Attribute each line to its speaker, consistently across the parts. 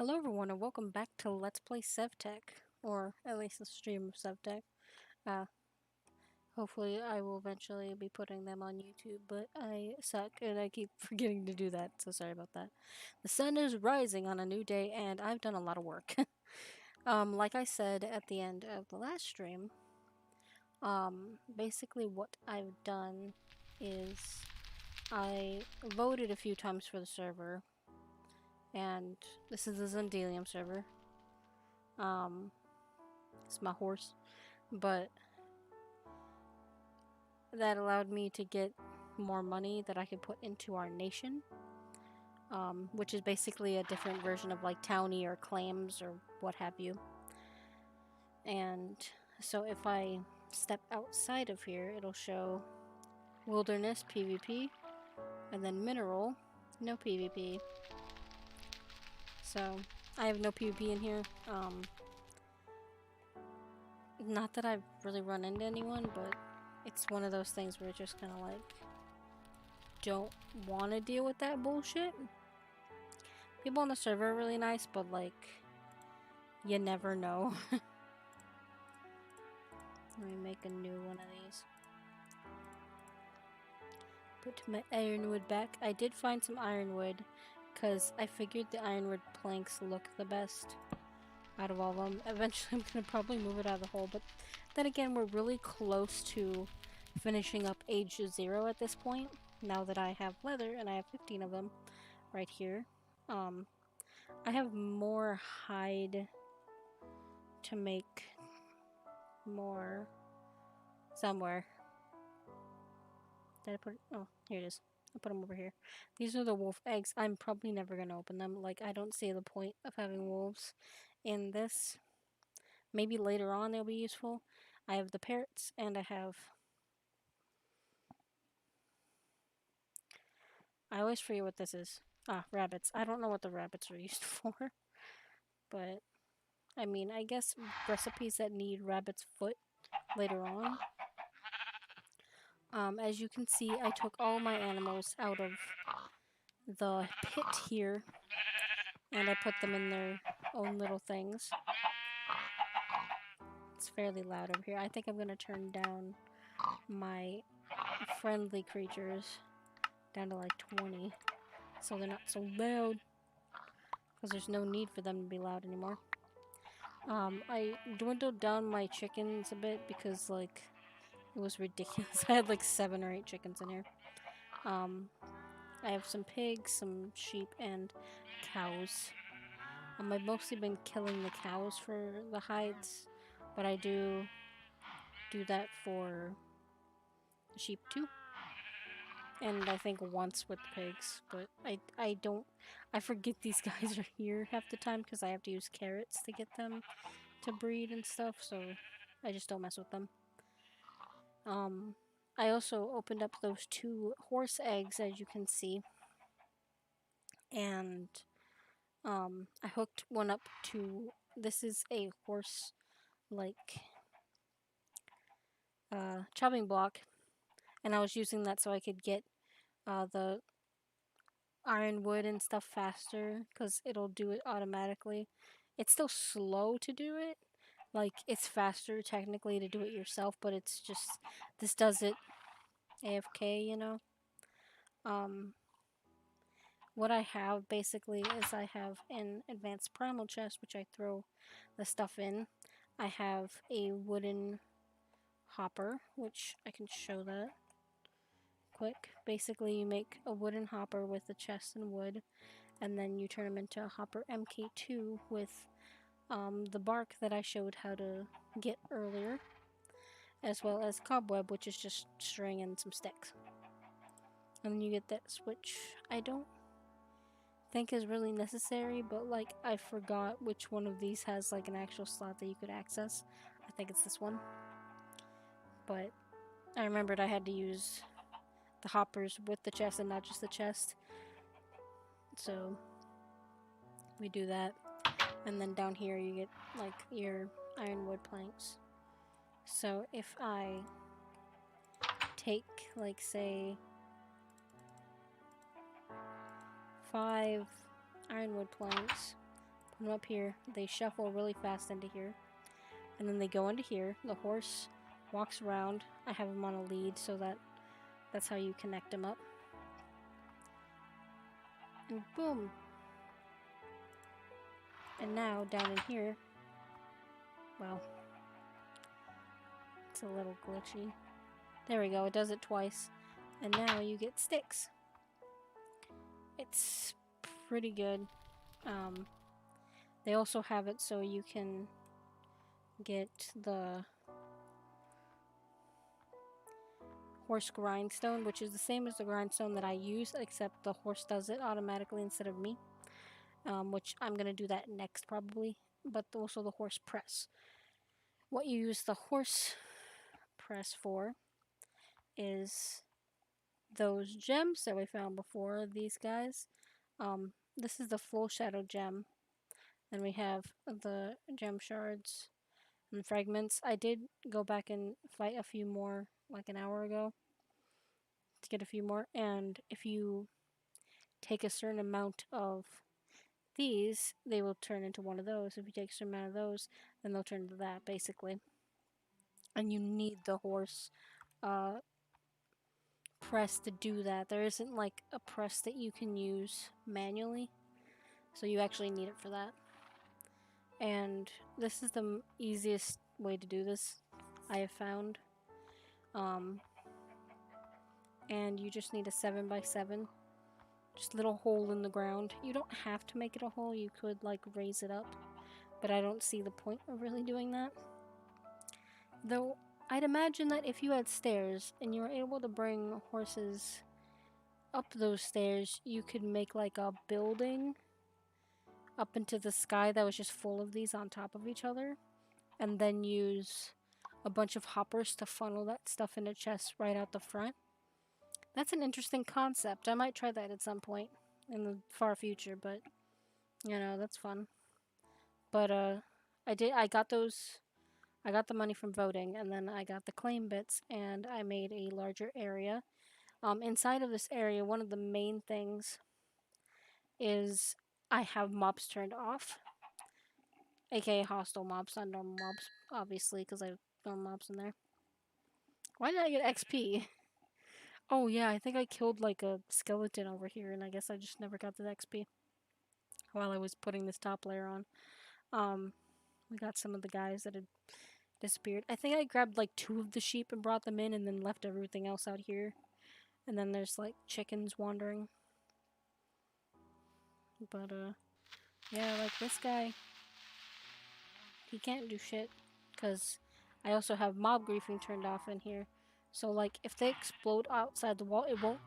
Speaker 1: Hello everyone and welcome back to Let's Play SevTech, or at least a stream of SevTech. Uh, Hopefully I will eventually be putting them on YouTube, but I suck and I keep forgetting to do that, so sorry about that. The sun is rising on a new day and I've done a lot of work. Like I said at the end of the last stream, basically what I've done is I voted a few times for the server, and this is the Zendalium server. It's my horse. But that allowed me to get more money that I could put into our nation, which is basically a different version of like townie or clams or what have you. And so if I step outside of here, it'll show wilderness PvP, and then mineral, no PvP. So I have no PvP in here. Not that I've really run into anyone, but it's one of those things where it's just kind of like, don't want to deal with that bullshit. People on the server are really nice, but like, you never know. Let me make a new one of these. Put my ironwood back. I did find some ironwood, because I figured the ironwood planks look the best out of all of them. Eventually I'm going to probably move it out of the hole, but then again, we're really close to finishing up age 0 at this point, now that I have leather, and I have 15 of them right here. I have more hide to make more somewhere. Did I put it? Oh, here it is. I'll put them over here. These are the wolf eggs. I'm probably never going to open them. Like, I don't see the point of having wolves in this. Maybe later on they'll be useful. I have the parrots, and I have... I always forget what this is. Ah, rabbits. I don't know what the rabbits are used for. But, I mean, I guess recipes that need rabbit's foot later on. As you can see, I took all my animals out of the pit here, and I put them in their own little things. It's fairly loud over here. I think I'm going to turn down my friendly creatures down to like 20, so they're not so loud, because there's no need for them to be loud anymore. I dwindled down my chickens a bit because, like, it was ridiculous. I had like 7 or 8 chickens in here. I have some pigs, some sheep, and cows. I've mostly been killing the cows for the hides, but I do that for the sheep too. And I think once with the pigs, but I forget these guys are here half the time because I have to use carrots to get them to breed and stuff, so I just don't mess with them. I also opened up those 2 horse eggs, as you can see, and I hooked one up to, this is a horse, like, chopping block, and I was using that so I could get the ironwood and stuff faster, because it'll do it automatically. It's still slow to do it, like, it's faster technically to do it yourself, but it's just, this does it AFK, you know? What I have basically is I have an advanced primal chest, which I throw the stuff in. I have a wooden hopper, which I can show that quick. Basically, you make a wooden hopper with the chest and wood, and then you turn them into a hopper MK2 with the bark that I showed how to get earlier, as well as cobweb, which is just string and some sticks. And then you get that switch. I don't think is really necessary, but like, I forgot which one of these has like an actual slot that you could access. I think it's this one. But I remembered I had to use the hoppers with the chest and not just the chest. So we do that. And then down here you get like your ironwood planks. So if I take, like, say 5 ironwood planks, them up here. They shuffle really fast into here. And then they go into here. The horse walks around. I have him on a lead so that's how you connect him up. And boom. And now down in here, well, it's a little glitchy. There we go, it does it twice. And now you get sticks. It's pretty good. They also have it so you can get the horse grindstone, which is the same as the grindstone that I use, except the horse does it automatically instead of me. Which I'm going to do that next probably, but also the horse press. What you use the horse press for is those gems that we found before, these guys. This is the full shadow gem. Then we have the gem shards and fragments. I did go back and fight a few more like an hour ago to get a few more, and if you take a certain amount of these, they will turn into one of those. If you take a certain amount of those, then they'll turn into that, basically. And you need the horse press to do that. There isn't like a press that you can use manually, so you actually need it for that. And this is the easiest way to do this, I have found. And you just need a 7x7. Just a little hole in the ground. You don't have to make it a hole, you could like raise it up, but I don't see the point of really doing that. Though I'd imagine that if you had stairs and you were able to bring horses up those stairs, you could make like a building up into the sky that was just full of these on top of each other, and then use a bunch of hoppers to funnel that stuff into chests right out the front. That's an interesting concept. I might try that at some point in the far future, but you know, that's fun. But I got the money from voting, and then I got the claim bits, and I made a larger area. Inside of this area, one of the main things is I have mobs turned off, aka hostile mobs, not normal mobs, obviously, because I have normal mobs in there. Why did I get XP? Oh yeah, I think I killed like a skeleton over here, and I guess I just never got the XP while I was putting this top layer on. We got some of the guys that had disappeared. I think I grabbed like 2 of the sheep and brought them in, and then left everything else out here. And then there's like chickens wandering. But yeah, like this guy, he can't do shit, because I also have mob griefing turned off in here. So like if they explode outside the wall, it won't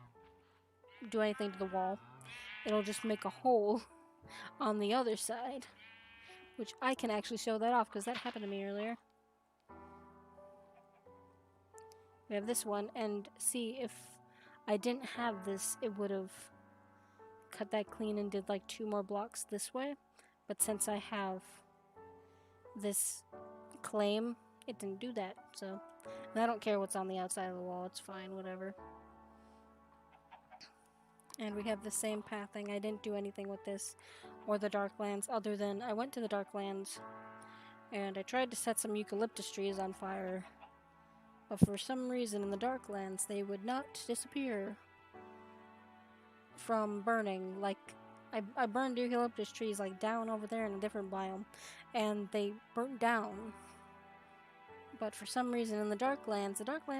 Speaker 1: do anything to the wall. It'll just make a hole on the other side, which I can actually show that off because that happened to me earlier. We have this one, and see, if I didn't have this, it would have cut that clean and did like 2 more blocks this way. But since I have this claim, it didn't do that. So, and I don't care what's on the outside of the wall, it's fine, whatever. And we have the same pathing. I didn't do anything with this or the Darklands, other than I went to the Darklands and I tried to set some eucalyptus trees on fire. But for some reason in the Darklands, they would not disappear from burning. Like, I burned eucalyptus trees like down over there in a different biome, and they burnt down. But for some reason in the Darklands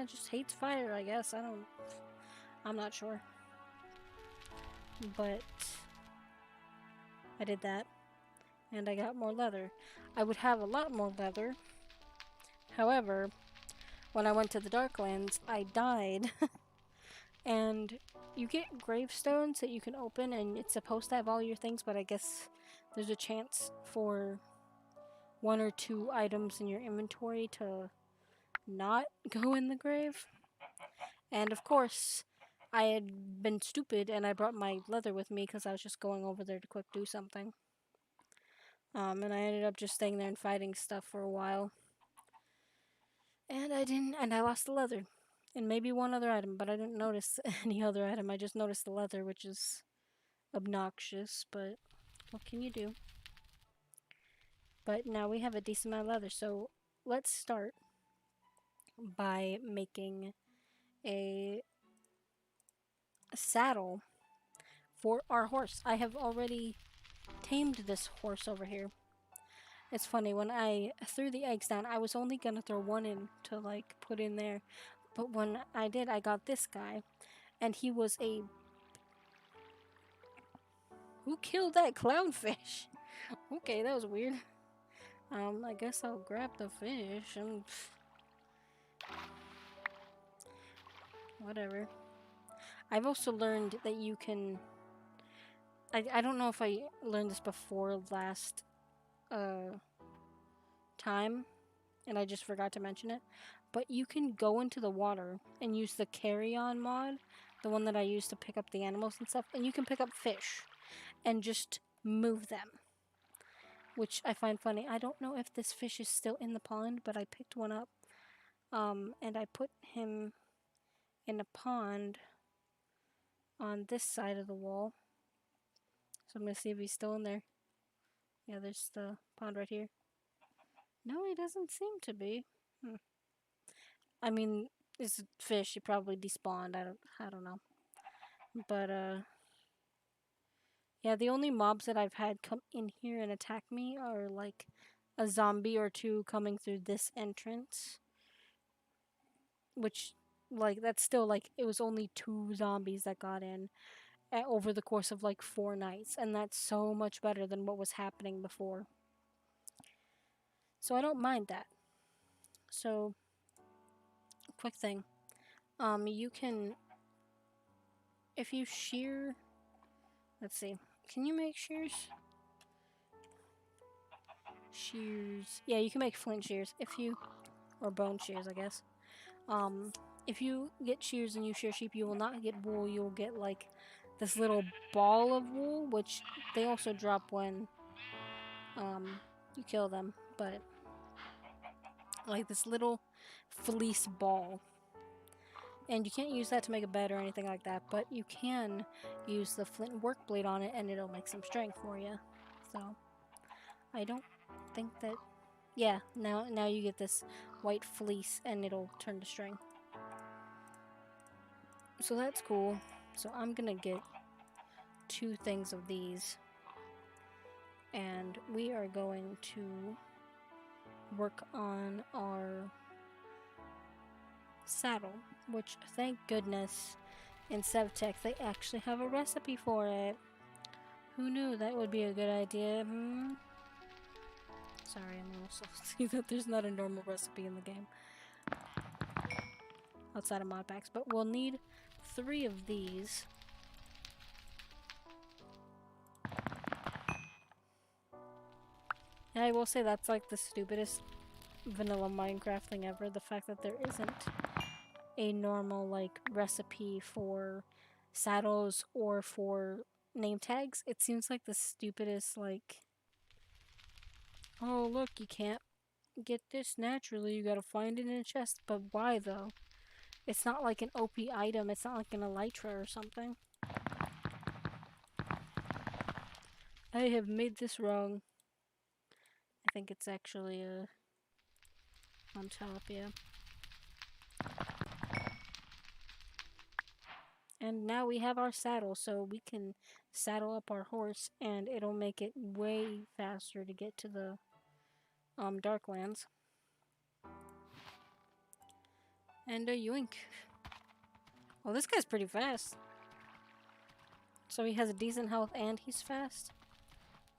Speaker 1: just hates fire, I guess. I'm not sure. But I did that, and I got more leather. I would have a lot more leather. However, when I went to the Darklands, I died. And you get gravestones that you can open, and it's supposed to have all your things, but I guess there's a chance for 1 or 2 items in your inventory to not go in the grave. And of course, I had been stupid and I brought my leather with me because I was just going over there to quick do something. And I ended up just staying there and fighting stuff for a while. And I lost the leather. And maybe 1 other item, but I didn't notice any other item. I just noticed the leather, which is obnoxious, but what can you do? But now we have a decent amount of leather, so let's start by making a saddle for our horse. I have already tamed this horse over here. It's funny, when I threw the eggs down, I was only gonna throw one in to like put in there. But when I did, I got this guy, and he was a... Who killed that clownfish? Okay, that was weird. I guess I'll grab the fish and... Whatever. I've also learned that you can... I don't know if I learned this before last time, and I just forgot to mention it, but you can go into the water and use the carry-on mod, the one that I use to pick up the animals and stuff, and you can pick up fish and just move them, which I find funny. I don't know if this fish is still in the pond, but I picked one up, and I put him in a pond on this side of the wall. So I'm gonna see if he's still in there. Yeah, there's the pond right here. No, he doesn't seem to be. I mean, it's a fish. He probably despawned. I don't know. But yeah, the only mobs that I've had come in here and attack me are like a zombie or two coming through this entrance. Which, like, that's still like, it was only 2 zombies that got in over the course of like 4 nights, and that's so much better than what was happening before. So I don't mind that. So, quick thing. You can, if you shear, let's see, can you make shears? Shears, yeah, you can make flint shears if you, or bone shears, I guess. If you get shears and you shear sheep, you will not get wool, you'll get like this little ball of wool, which they also drop when you kill them, but like this little fleece ball. And you can't use that to make a bed or anything like that, but you can use the flint work blade on it and it'll make some strength for you. So, I don't think that... Yeah, now you get this white fleece and it'll turn to string. So that's cool. So I'm gonna get 2 things of these. And we are going to work on our saddle, which, thank goodness, in SevTech they actually have a recipe for it. Who knew that would be a good idea? Sorry, I'm also see that there's not a normal recipe in the game outside of mod packs, but we'll need 3 of these. And I will say that's like the stupidest vanilla Minecraft thing ever, the fact that there isn't a normal like recipe for saddles or for name tags. It seems like the stupidest, like, oh look, you can't get this naturally, you gotta find it in a chest. But why though? It's not like an OP item, it's not like an elytra or something. I have made this wrong. I think it's actually on top, yeah. And now we have our saddle, so we can saddle up our horse, and it'll make it way faster to get to the Darklands. And yoink. Well, this guy's pretty fast. So he has a decent health and he's fast.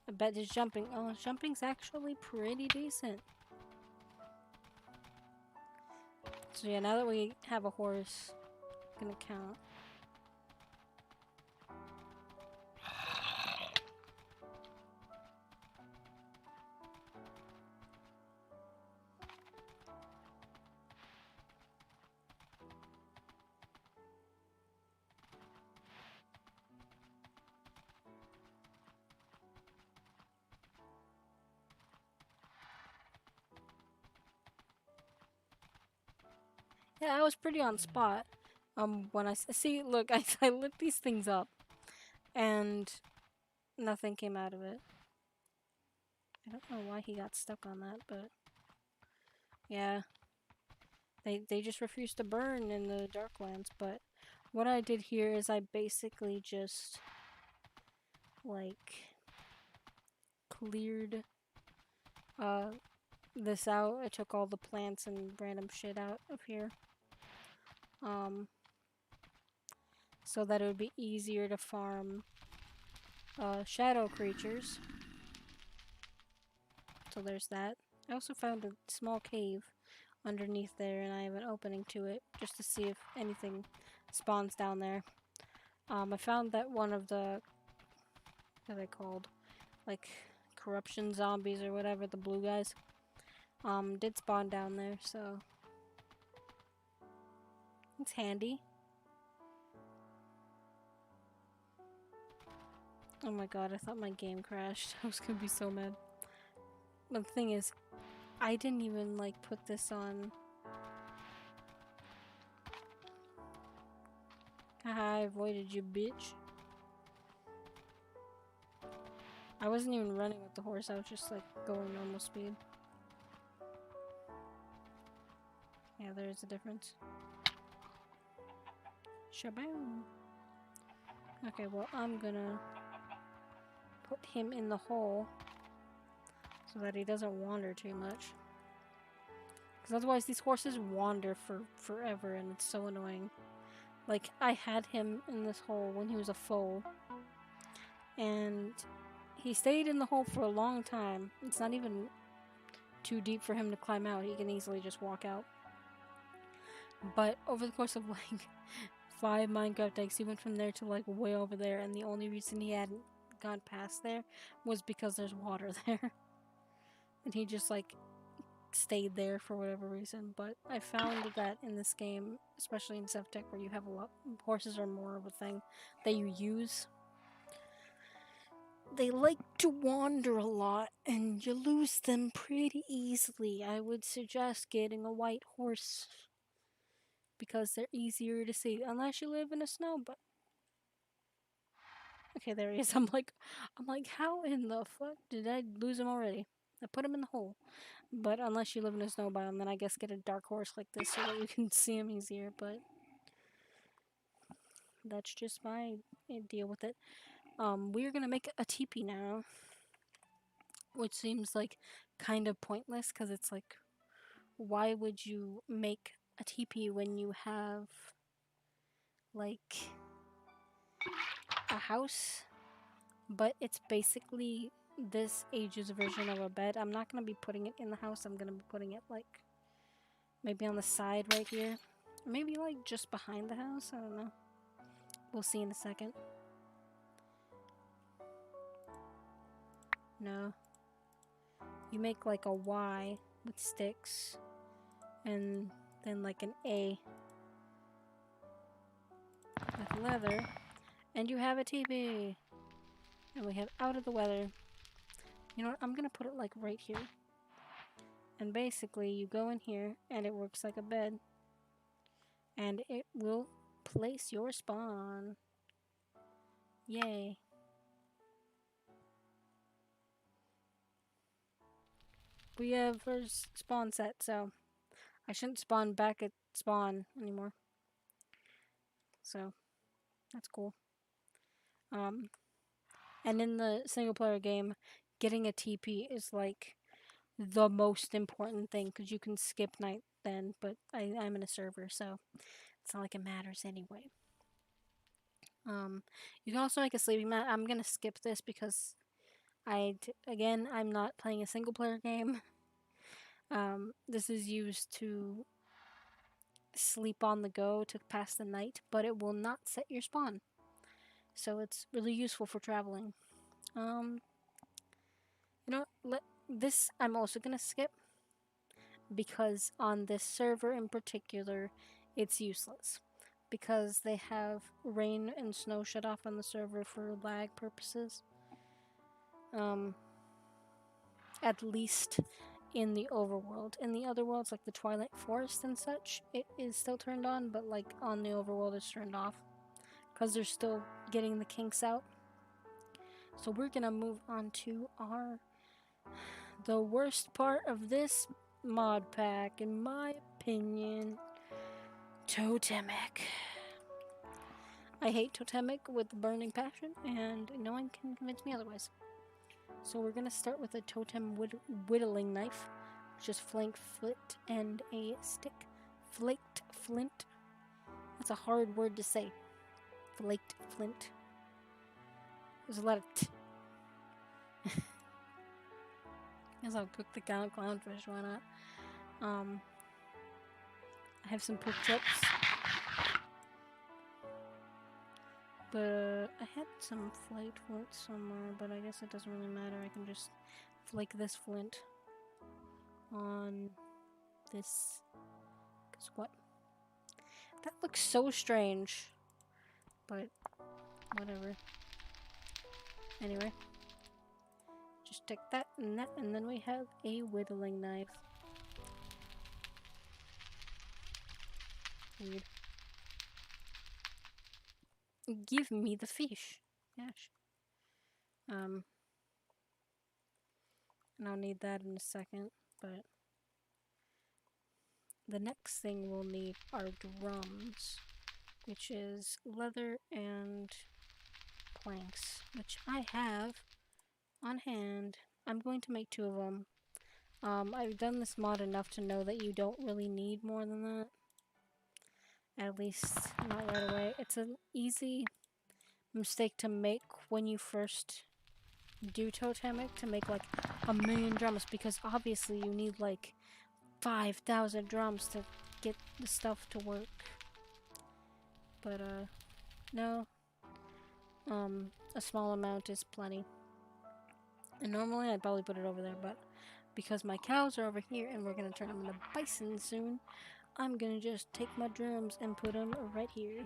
Speaker 1: I bet his jumping... Oh, his jumping's actually pretty decent. So yeah, now that we have a horse, I'm gonna count. Yeah, I was pretty on spot. When I see, look, I lit these things up, and nothing came out of it. I don't know why he got stuck on that, but yeah. They just refuse to burn in the Darklands, but what I did here is I basically just like cleared this out. I took all the plants and random shit out of here. So that it would be easier to farm shadow creatures. So there's that. I also found a small cave underneath there, and I have an opening to it just to see if anything spawns down there. I found that one of the, what are they called? Like corruption zombies or whatever, the blue guys, did spawn down there, so it's handy. Oh my god, I thought my game crashed. I was gonna be so mad. But the thing is, I didn't even like put this on. Haha, I avoided you, bitch. I wasn't even running with the horse, I was just like going normal speed. Yeah, there is a difference. Shaboom! Okay, well, I'm gonna put him in the hole so that he doesn't wander too much. Because otherwise these horses wander for forever and it's so annoying. Like, I had him in this hole when he was a foal. And he stayed in the hole for a long time. It's not even too deep for him to climb out. He can easily just walk out. But over the course of like 5 Minecraft days, he went from there to like way over there, and the only reason he hadn't gone past there was because there's water there. And he just like stayed there for whatever reason. But I found that in this game, especially in SevTech, where you have a lot, horses are more of a thing that you use. They like to wander a lot, and you lose them pretty easily. I would suggest getting a white horse because they're easier to see, unless you live in a snow. But okay, there he is. I'm like, how in the fuck did I lose him already? I put him in the hole. But unless you live in a snow biome, then I guess get a dark horse like this so that you can see him easier. But that's just my deal with it. We're gonna make a teepee now, which seems like kind of pointless because it's like, why would you make a teepee when you have like a house? But it's basically this age's version of a bed. I'm not gonna be putting it in the house. I'm gonna be putting it like maybe on the side right here, or maybe like just behind the house. I don't know. We'll see in a second. No. You make like a Y with sticks, and then like an A with leather, and you have a teepee. And we have out of the weather. You know what? I'm gonna put it like right here. And basically, you go in here, and it works like a bed. And it will place your spawn. Yay. We have our spawn set, so I shouldn't spawn back at spawn anymore. So, that's cool. And in the single player game, getting a TP is like the most important thing because you can skip night then, but I'm in a server, so it's not like it matters anyway. You can also make a sleeping mat. I'm gonna skip this because again, I'm not playing a single player game. This is used to sleep on the go to pass the night, but it will not set your spawn. So it's really useful for traveling. You know, this I'm also gonna skip because on this server in particular, it's useless because they have rain and snow shut off on the server for lag purposes. At least in the overworld. In the other worlds, like the Twilight Forest and such, it is still turned on, but like on the overworld, it's turned off because they're still getting the kinks out. So we're gonna move on to our the worst part of this mod pack, in my opinion. Totemic. I hate Totemic with burning passion, and no one can convince me otherwise. So we're gonna start with a totem whittling knife, which is flank flint and a stick. Flaked flint. That's a hard word to say. Flaked flint. There's a lot of Guess I'll cook the clownfish, why not? I have some pork chops. But I had some flaked flint somewhere, but I guess it doesn't really matter. I can just flake this flint on this. Cause what? That looks so strange. But whatever. Anyway. Just take that, and then we have a whittling knife. Weird. Give me the fish. Gosh. And I'll need that in a second, but the next thing we'll need are drums, which is leather and planks, which I have on hand. I'm going to make 2 of them. I've done this mod enough to know that you don't really need more than that. At least not right away. It's an easy mistake to make when you first do Totemic, to make like 1,000,000 drums, because obviously you need like 5,000 drums to get the stuff to work. But no. A small amount is plenty. And normally I'd probably put it over there, but because my cows are over here and we're gonna turn them into bison soon, I'm gonna just take my drums and put them right here.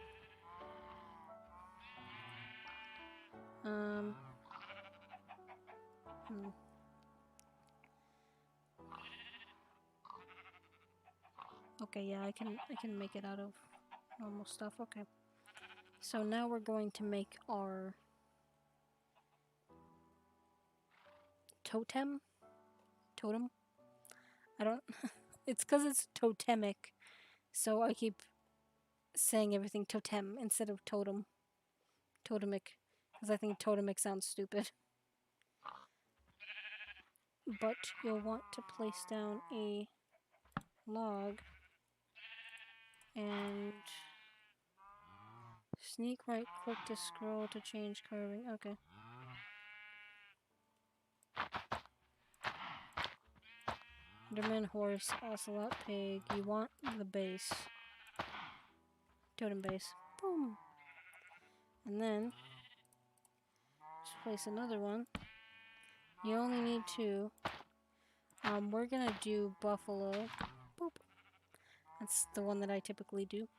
Speaker 1: Okay, yeah, I can make it out of normal stuff. Okay. So now we're going to make our totem. I don't. It's because it's totemic, so I keep saying everything totem instead of totem. Totemic, because I think totemic sounds stupid. But you'll want to place down a log and sneak right click to scroll to change carving. Okay. Enderman, horse, ocelot, pig. You want the base. Totem base. Boom. And then just place another one. You only need 2. We're gonna do buffalo. Boop. That's the one that I typically do.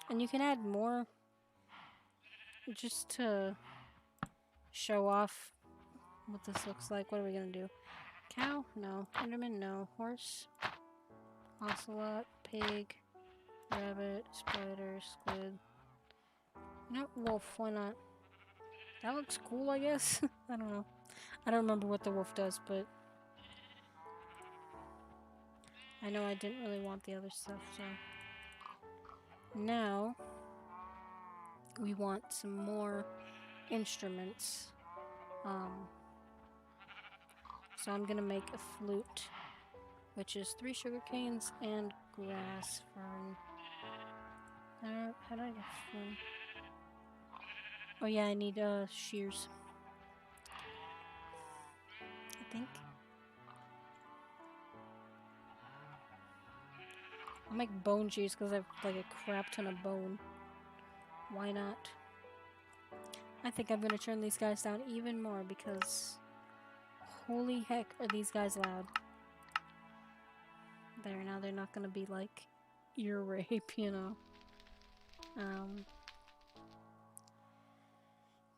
Speaker 1: And you can add more just to show off what this looks like. What are we gonna do? Cow? No. Enderman? No. Horse? Ocelot? Pig? Rabbit? Spider? Squid? No, wolf. Why not? That looks cool, I guess. I don't know. I don't remember what the wolf does, but I know I didn't really want the other stuff, so now we want some more instruments. So I'm gonna make a flute, which is 3 sugar canes and grass fern. How do I get fern? Oh yeah, I need shears, I think. I'll make bone shears because I have like a crap ton of bone. Why not? I think I'm gonna turn these guys down even more because holy heck are these guys loud. There, now they're not gonna be like ear rape, you know.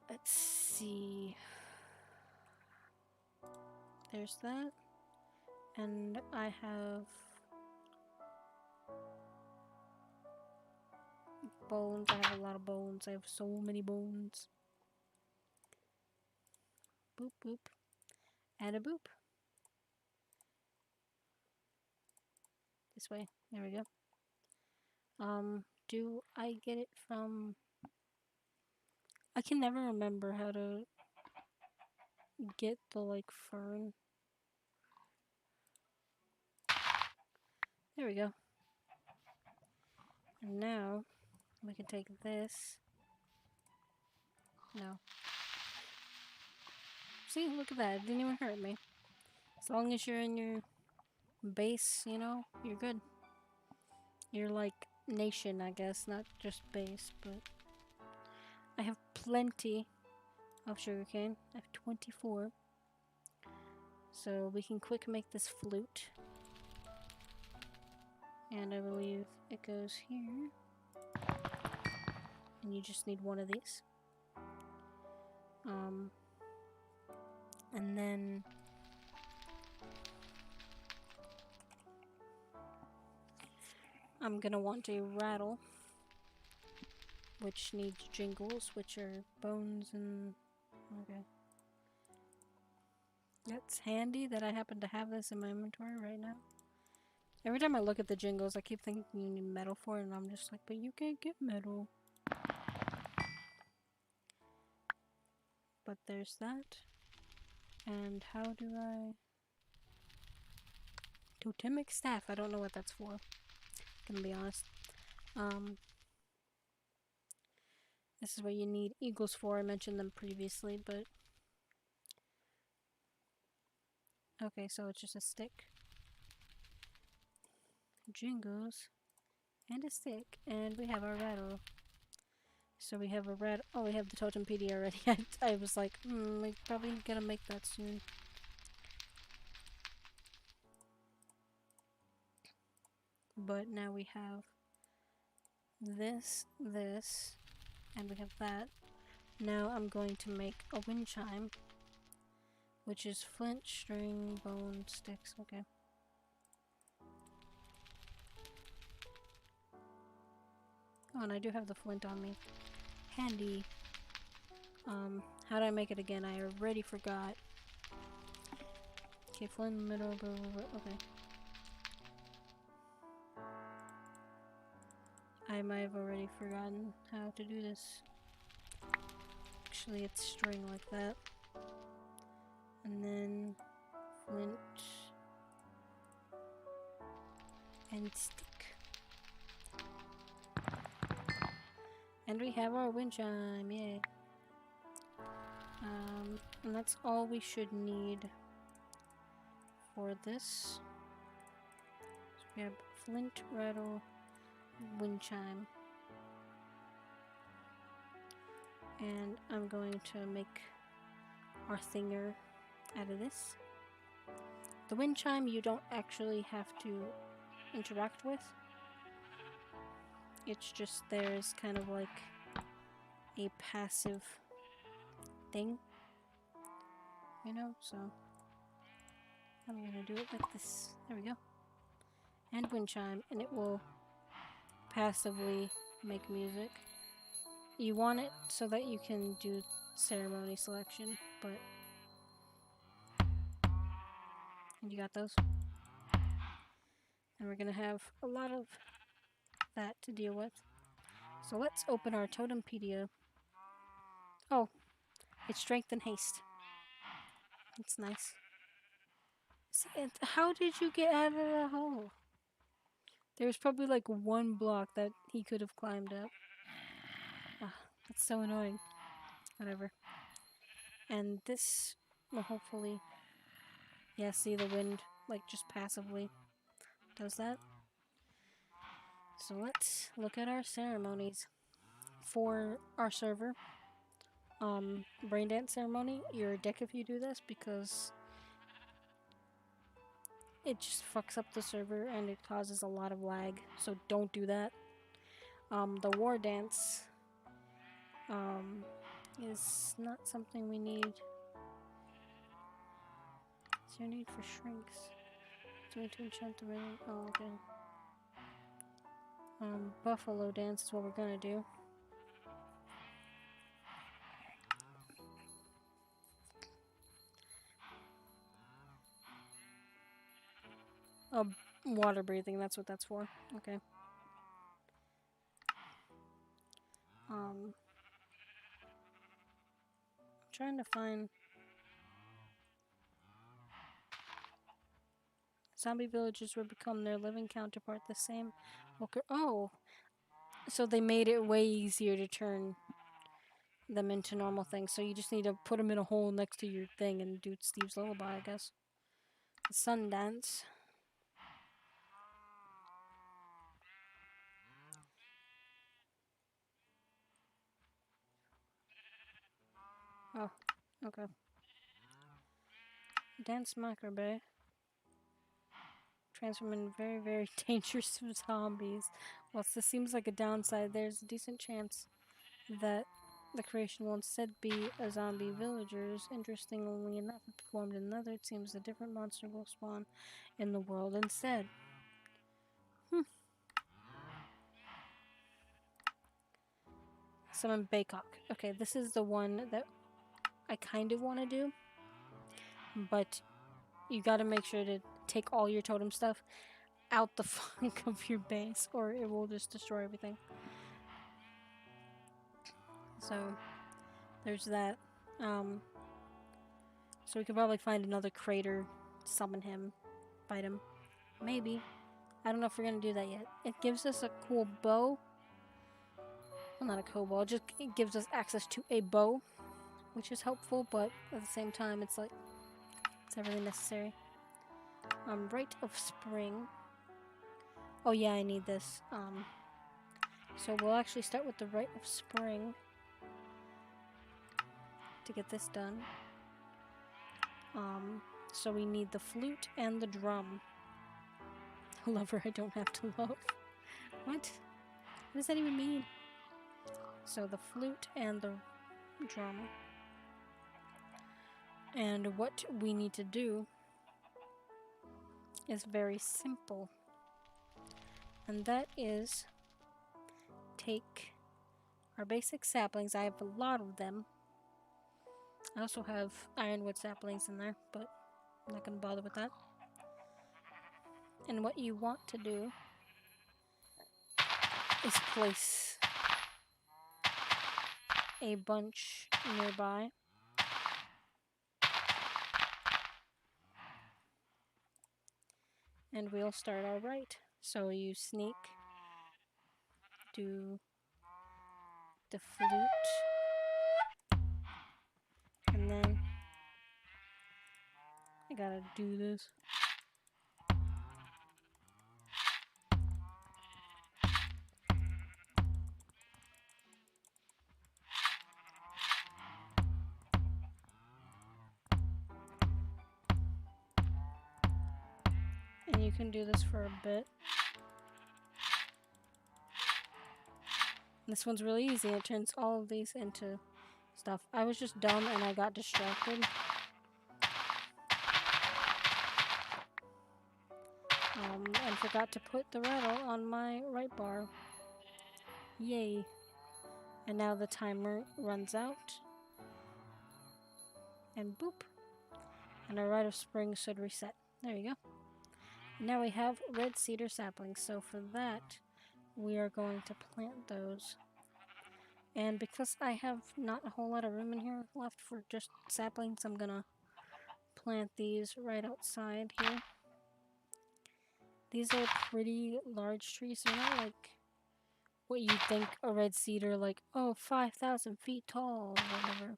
Speaker 1: Let's see. There's that. And I have bones. I have a lot of bones. I have so many bones. Boop, boop. Add a boop. this way. There we go. Do I get it from... I can never remember how to get the, like, fern. There we go. And now, we can take this. No. See, look at that. It didn't even hurt me. As long as you're in your base, you know, you're good. You're like nation, I guess, not just base, but... I have plenty of sugarcane. I have 24. So we can quick make this flute. And I believe it goes here. And you just need one of these. And then... I'm gonna want a rattle. Which needs jingles, which are bones and... Okay. That's handy that I happen to have this in my inventory right now. Every time I look at the jingles, I keep thinking you need metal for it, and I'm just like, but you can't get metal. But there's that. And how do I... Totemic staff, I don't know what that's for. Gonna be honest. This is what you need eagles for. I mentioned them previously, but... Okay, so it's just a stick. Jingles. And a stick. And we have our rattle. So we have a red... Oh, we have the totempedia already. I was like, we're probably gonna make that soon. But now we have this, and we have that. Now I'm going to make a wind chime, which is flint, string, bone, sticks. Okay. Oh, and I do have the flint on me. Handy. How do I make it again? I already forgot. Okay, flint in the middle, blah, blah, blah. Okay. I might have already forgotten how to do this. Actually, it's string like that. And then flint and stick. And we have our wind chime, yay. And that's all we should need for this. So we have flint, rattle, wind chime. And I'm going to make our thinger out of this. The wind chime you don't actually have to interact with. It's just there as kind of like a passive thing. You know, so I'm gonna do it like this. There we go. And wind chime, and it will passively make music. You want it so that you can do ceremony selection, but... And you got those. And we're gonna have a lot of that to deal with. So let's open our totempedia. Oh, it's strength and haste. That's nice. See, how did you get out of the hole? There was probably like one block that he could have climbed up. Ah, that's so annoying. Whatever. And this will hopefully... Yeah, see the wind, like, just passively does that. So let's look at our ceremonies. For our server, brain dance ceremony, you're a dick if you do this because it just fucks up the server and it causes a lot of lag, so don't do that. The war dance is not something we need. What's your need for shrinks? Do we need to enchant the ring? Oh, okay. Buffalo dance is what we're gonna do. A Water breathing, that's what that's for. Okay. Trying to find... Zombie villagers would become their living counterpart, the same... Oh! So they made it way easier to turn them into normal things. So you just need to put them in a hole next to your thing and do Steve's lullaby, I guess. The sun dance. Oh, okay. Dance macabre. Transform into very, very dangerous zombies. Whilst this seems like a downside, there's a decent chance that the creation will instead be a zombie villagers. Interestingly enough, if performed in another, it seems a different monster will spawn in the world instead. Summon Baycock. Okay, this is the one that I kind of want to do, but you gotta make sure to take all your totem stuff out the funk of your base, or it will just destroy everything. So, there's that. So we could probably find another crater, summon him, fight him. Maybe. I don't know if we're gonna do that yet. It gives us a cool bow. Well, not a cool bow, it gives us access to a bow, which is helpful, but at the same time, it's like, it's not really necessary. Rite of Spring. Oh yeah, I need this. So we'll actually start with the Rite of Spring to get this done. So we need the flute and the drum. A lover I don't have to love. What? What does that even mean? So the flute and the drum. And what we need to do is very simple. And that is take our basic saplings. I have a lot of them. I also have ironwood saplings in there, but I'm not going to bother with that. And what you want to do is place a bunch nearby. And we'll start our rite. So you sneak, do the flute, and then I gotta do this. And you can do this for a bit. This one's really easy. It turns all of these into stuff. I was just dumb and I got distracted. And forgot to put the rattle on my right bar. Yay. And now the timer runs out. And boop. And our Rite of Spring should reset. There you go. Now we have red cedar saplings. So for that, we are going to plant those. And because I have not a whole lot of room in here left for just saplings, I'm gonna plant these right outside here. These are pretty large trees. They're not like what you think a red cedar, like, oh, 5,000 feet tall or whatever.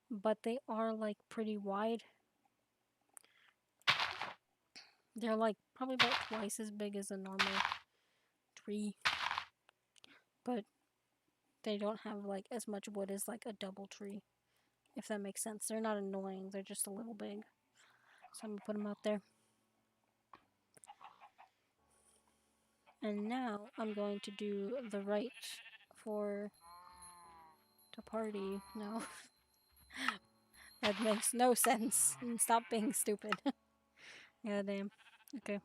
Speaker 1: But they are like pretty wide. They're like probably about twice as big as a normal tree. But they don't have like as much wood as like a double tree, if that makes sense. They're not annoying, they're just a little big. So I'm gonna put them out there. And now I'm going to do the rite for to party. No. That makes no sense. Stop being stupid. Yeah, damn. Okay.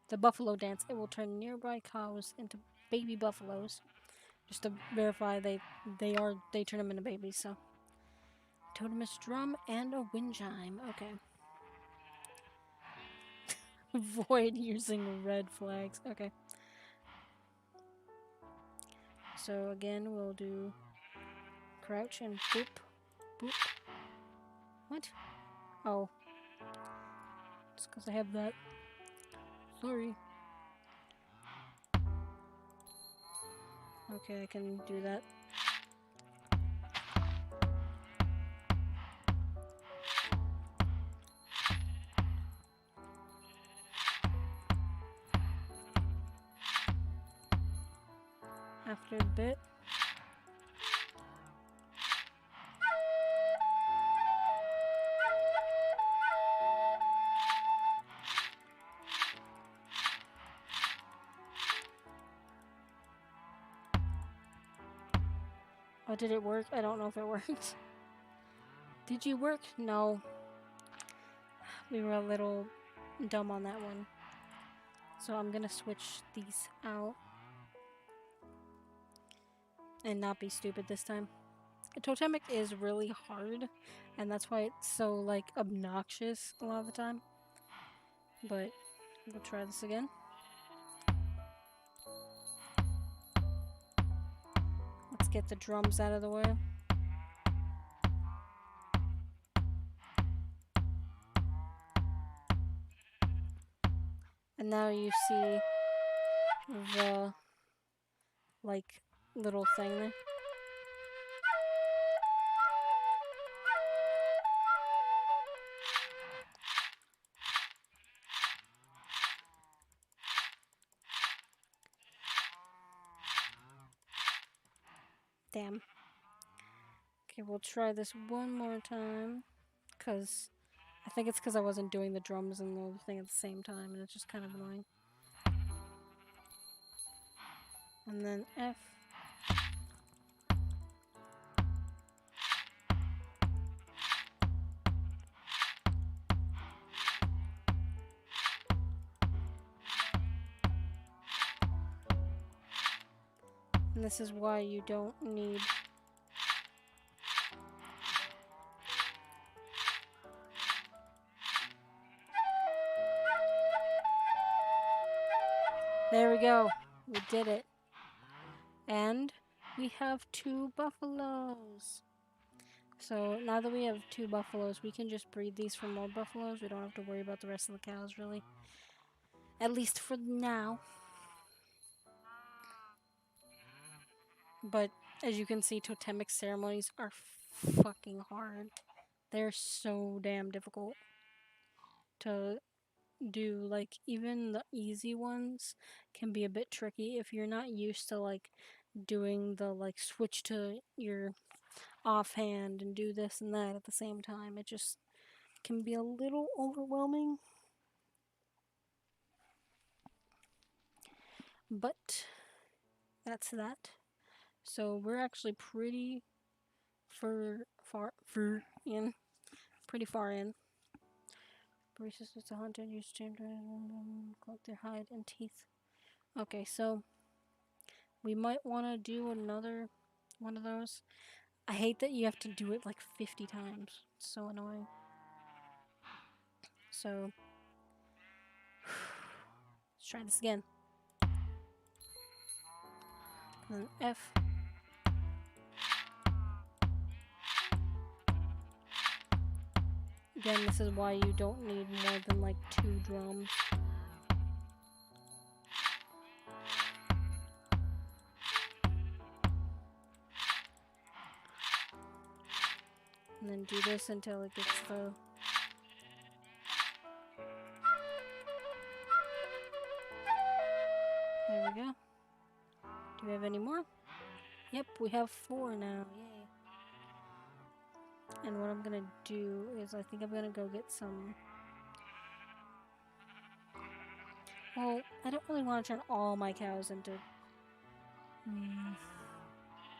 Speaker 1: The buffalo dance. It will turn nearby cows into baby buffaloes. Just to verify they turn them into babies, so. Totemus drum and a wind chime. Okay. Avoid using red flags. Okay. So again, we'll do crouch and boop, boop. What? Oh. It's because I have that. Sorry. Okay, I can do that. After a bit. Oh, did it work? I don't know if it worked. Did you work? No. We were a little dumb on that one. So I'm gonna switch these out. And not be stupid this time. Totemic is really hard, and that's why it's so, like, obnoxious a lot of the time. But we'll try this again. Let's get the drums out of the way. And now you see the, like, little thing there. Damn. Okay, we'll try this one more time. Because I think it's because I wasn't doing the drums and the other thing at the same time, and it's just kind of annoying. And then F. And this is why you don't need... There we go. We did it. And we have 2 buffaloes. So now that we have 2 buffaloes, we can just breed these for more buffaloes. We don't have to worry about the rest of the cows, really. At least for now. But as you can see, totemic ceremonies are fucking hard. They're so damn difficult to do. Like, even the easy ones can be a bit tricky if you're not used to, like, doing the, like, switch to your offhand and do this and that at the same time. It just can be a little overwhelming. But that's that. So we're actually pretty far in. Pretty far in. Braces is a hunter and use chain to collect their hide and teeth. Okay, so we might want to do another one of those. I hate that you have to do it like 50 times. It's so annoying. So let's try this again. And then F. Again, this is why you don't need more than like 2 drums. And then do this until it gets the... There we go. Do we have any more? Yep, we have 4 now. Yay. And what I'm gonna do is I think I'm gonna go get some... Well, I don't really want to turn all my cows into...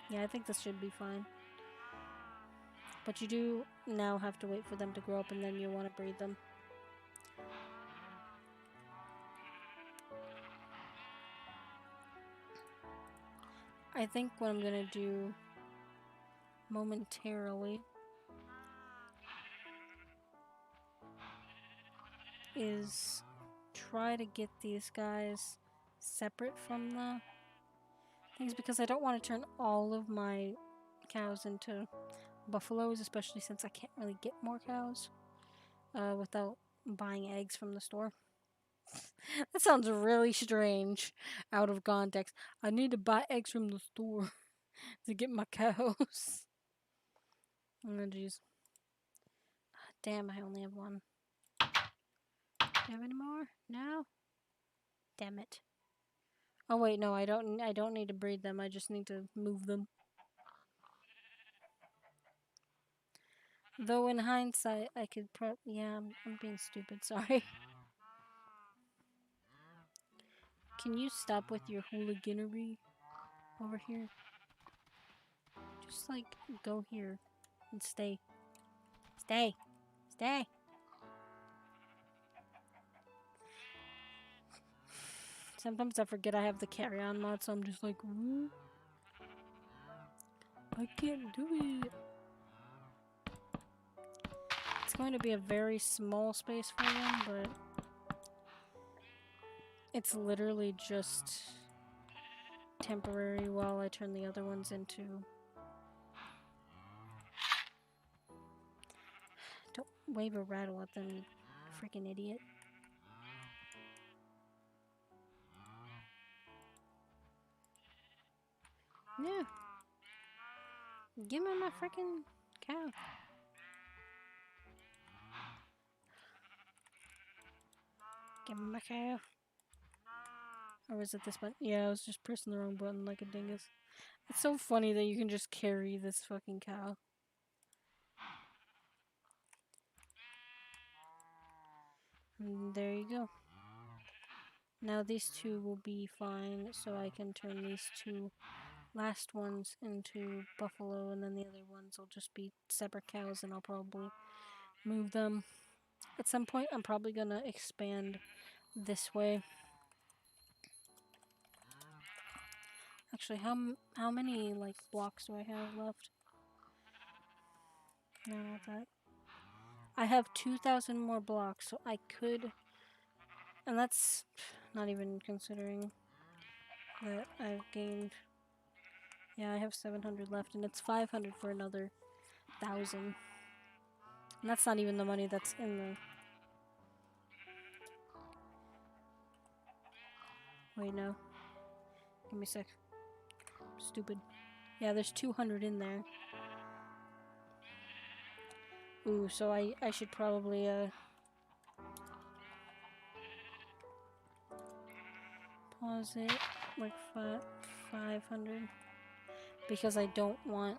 Speaker 1: Yeah, I think this should be fine. But you do now have to wait for them to grow up and then you want to breed them. I think what I'm gonna do momentarily is try to get these guys separate from the things because I don't want to turn all of my cows into buffaloes, especially since I can't really get more cows without buying eggs from the store. That sounds really strange out of context. I need to buy eggs from the store to get my cows. Oh, jeez. Damn, I only have one. Do you have any more? No? Damn it. Oh wait, no, I don't need to breed them. I just need to move them. Though in hindsight, I could yeah, I'm being stupid, sorry. Can you stop with your hooliganery over here? Just like go here and stay. Stay. Stay. Sometimes I forget I have the carry-on mod, so I'm just like, I can't do it. It's going to be a very small space for them, but it's literally just temporary while I turn the other ones into... Don't wave a rattle at them, you freaking idiot. Yeah. Give me my freaking cow. Give me my cow. Or was it this button? Yeah, I was just pressing the wrong button like a dingus. It's so funny that you can just carry this fucking cow. And there you go. Now these two will be fine, so I can turn these two last ones into buffalo, and then the other ones will just be separate cows, and I'll probably move them. At some point, I'm probably gonna expand this way. Actually, how many like blocks do I have left? No, not that. I have 2,000 more blocks, so I could, and that's not even considering that I've gained. Yeah, I have 700 left, and it's 500 for another 1,000. And that's not even the money that's in the... Wait, no. Give me a sec. Stupid. Yeah, there's 200 in there. Ooh, so I should probably, pause it, like 500. Because I don't want,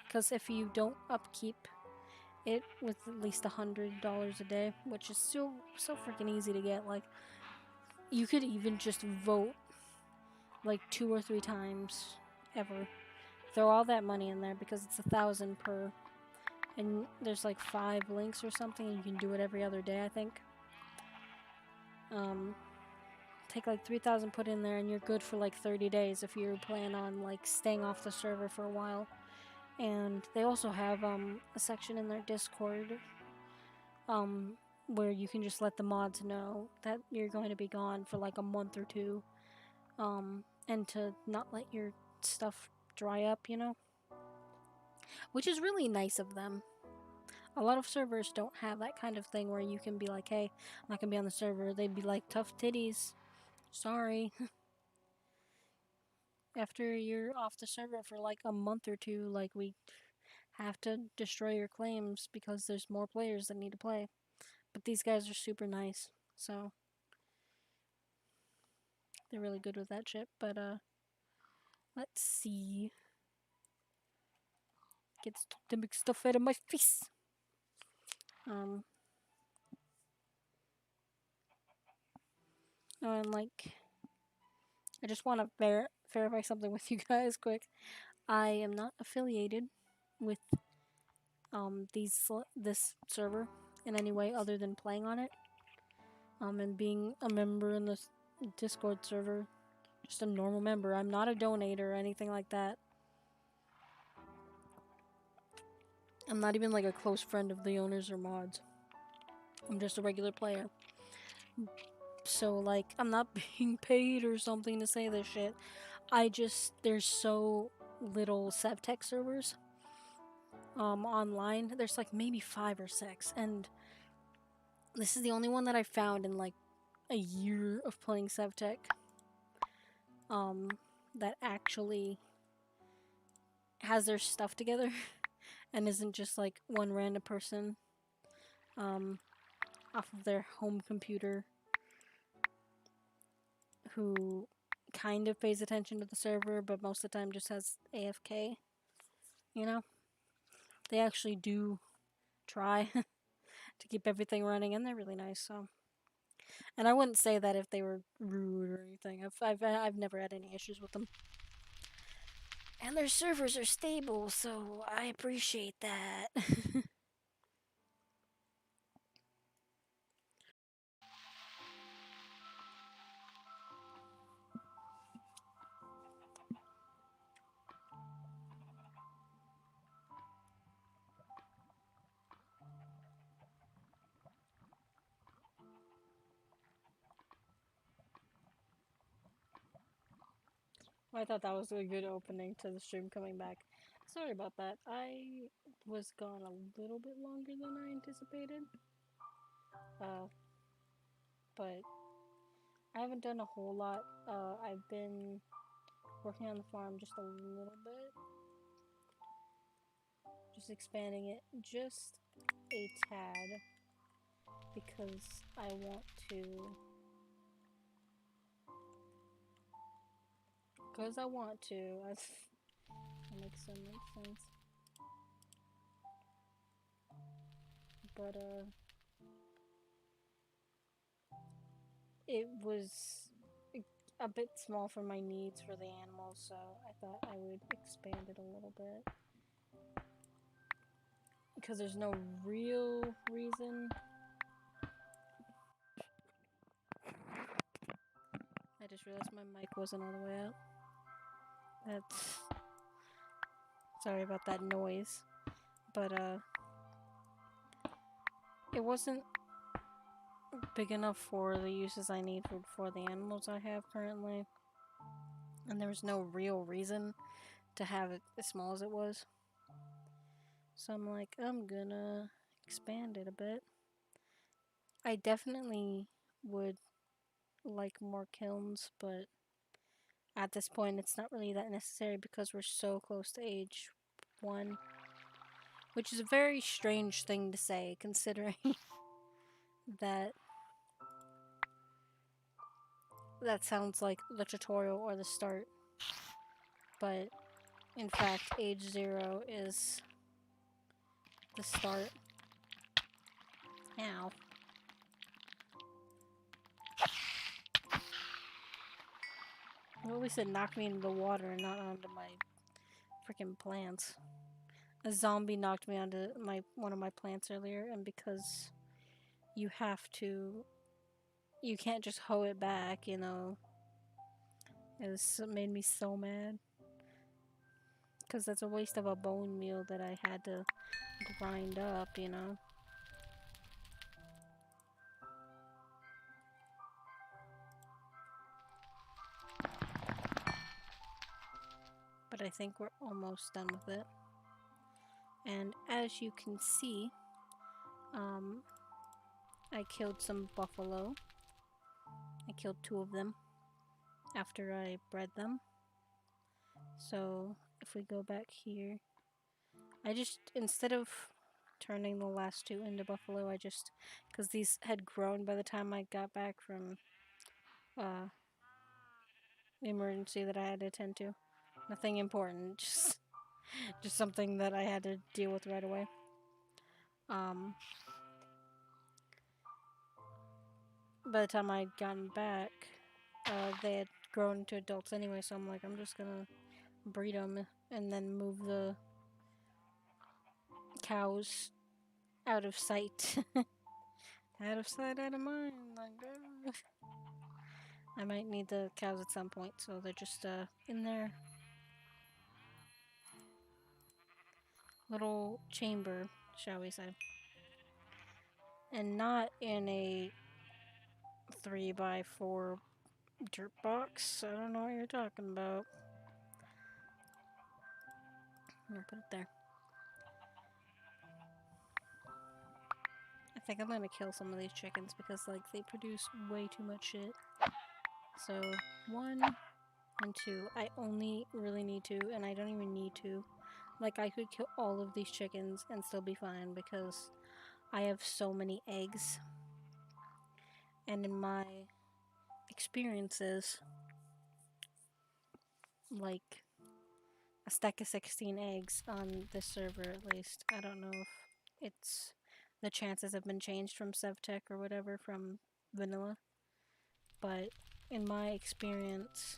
Speaker 1: because if you don't upkeep it with at least $100 a day, which is so freaking easy to get, like, you could even just vote, like, 2 or 3 times ever. Throw all that money in there because it's 1,000 per, and there's like 5 links or something, and you can do it every other day, I think. Take like 3,000, put in there, and you're good for like 30 days if you plan on like staying off the server for a while. And they also have a section in their Discord where you can just let the mods know that you're going to be gone for like a month or 2, and to not let your stuff dry up, you know, which is really nice of them. A lot of servers don't have that kind of thing where you can be like, hey, I'm not gonna be on the server. They'd be like, tough titties, sorry. After you're off the server for like a month or 2, like, we have to destroy your claims because there's more players that need to play. But these guys are super nice, so they're really good with that shit. But let's see. Get the big stuff out of my face. Oh, and like, I just want to verify something with you guys quick. I am not affiliated with this server in any way other than playing on it. And being a member in this Discord server, just a normal member. I'm not a donator or anything like that. I'm not even like a close friend of the owners or mods. I'm just a regular player. So, like, I'm not being paid or something to say this shit. There's so little SevTech servers online. There's like maybe 5 or 6, and this is the only one that I found in like a year of playing SevTech that actually has their stuff together and isn't just like one random person off of their home computer who kind of pays attention to the server but most of the time just has AFK, you know? They actually do try to keep everything running, and they're really nice, so. And I wouldn't say that if they were rude or anything. I've never had any issues with them. And their servers are stable, so I appreciate that. I thought that was a good opening to the stream coming back. Sorry about that. I was gone a little bit longer than I anticipated. But I haven't done a whole lot. I've been working on the farm just a little bit. Just expanding it just a tad. Because I want to. Because I want to. That makes so much sense. But, it was a bit small for my needs for the animals, so I thought I would expand it a little bit. Because there's no real reason. I just realized my mic wasn't all the way up. That's. Sorry about that noise. But, it wasn't big enough for the uses I need for the animals I have currently. And there was no real reason to have it as small as it was. So I'm like, I'm gonna expand it a bit. I definitely would like more kilns, but at this point it's not really that necessary because we're so close to age 1. Which is a very strange thing to say, considering that that sounds like the tutorial or the start. But in fact, age 0 is the start. Ow. Well, at least it knocked me into the water and not onto my freaking plants. A zombie knocked me onto one of my plants earlier, and because you can't just hoe it back, you know. It made me so mad. Because that's a waste of a bone meal that I had to grind up, you know. But I think we're almost done with it. And as you can see, I killed some buffalo. I killed 2 of them after I bred them. So if we go back here, instead of turning the last 2 into buffalo, because these had grown by the time I got back from the emergency that I had to attend to. Nothing important, just something that I had to deal with right away. By the time I'd gotten back, they had grown into adults anyway, so I'm like, I'm just gonna breed them and then move the cows out of sight. Out of sight, out of mind. Like, I might need the cows at some point, so they're just in their little chamber, shall we say. And not in a you buy 4 dirt box. I don't know what you're talking about. I'm gonna put it there. I think I'm gonna kill some of these chickens because, like, they produce way too much shit. So, 1 and 2. I only really need 2, and I don't even need 2. Like, I could kill all of these chickens and still be fine because I have so many eggs. And in my experiences, like, a stack of 16 eggs on this server at least. I don't know if it's... the chances have been changed from SevTech or whatever from vanilla. But in my experience,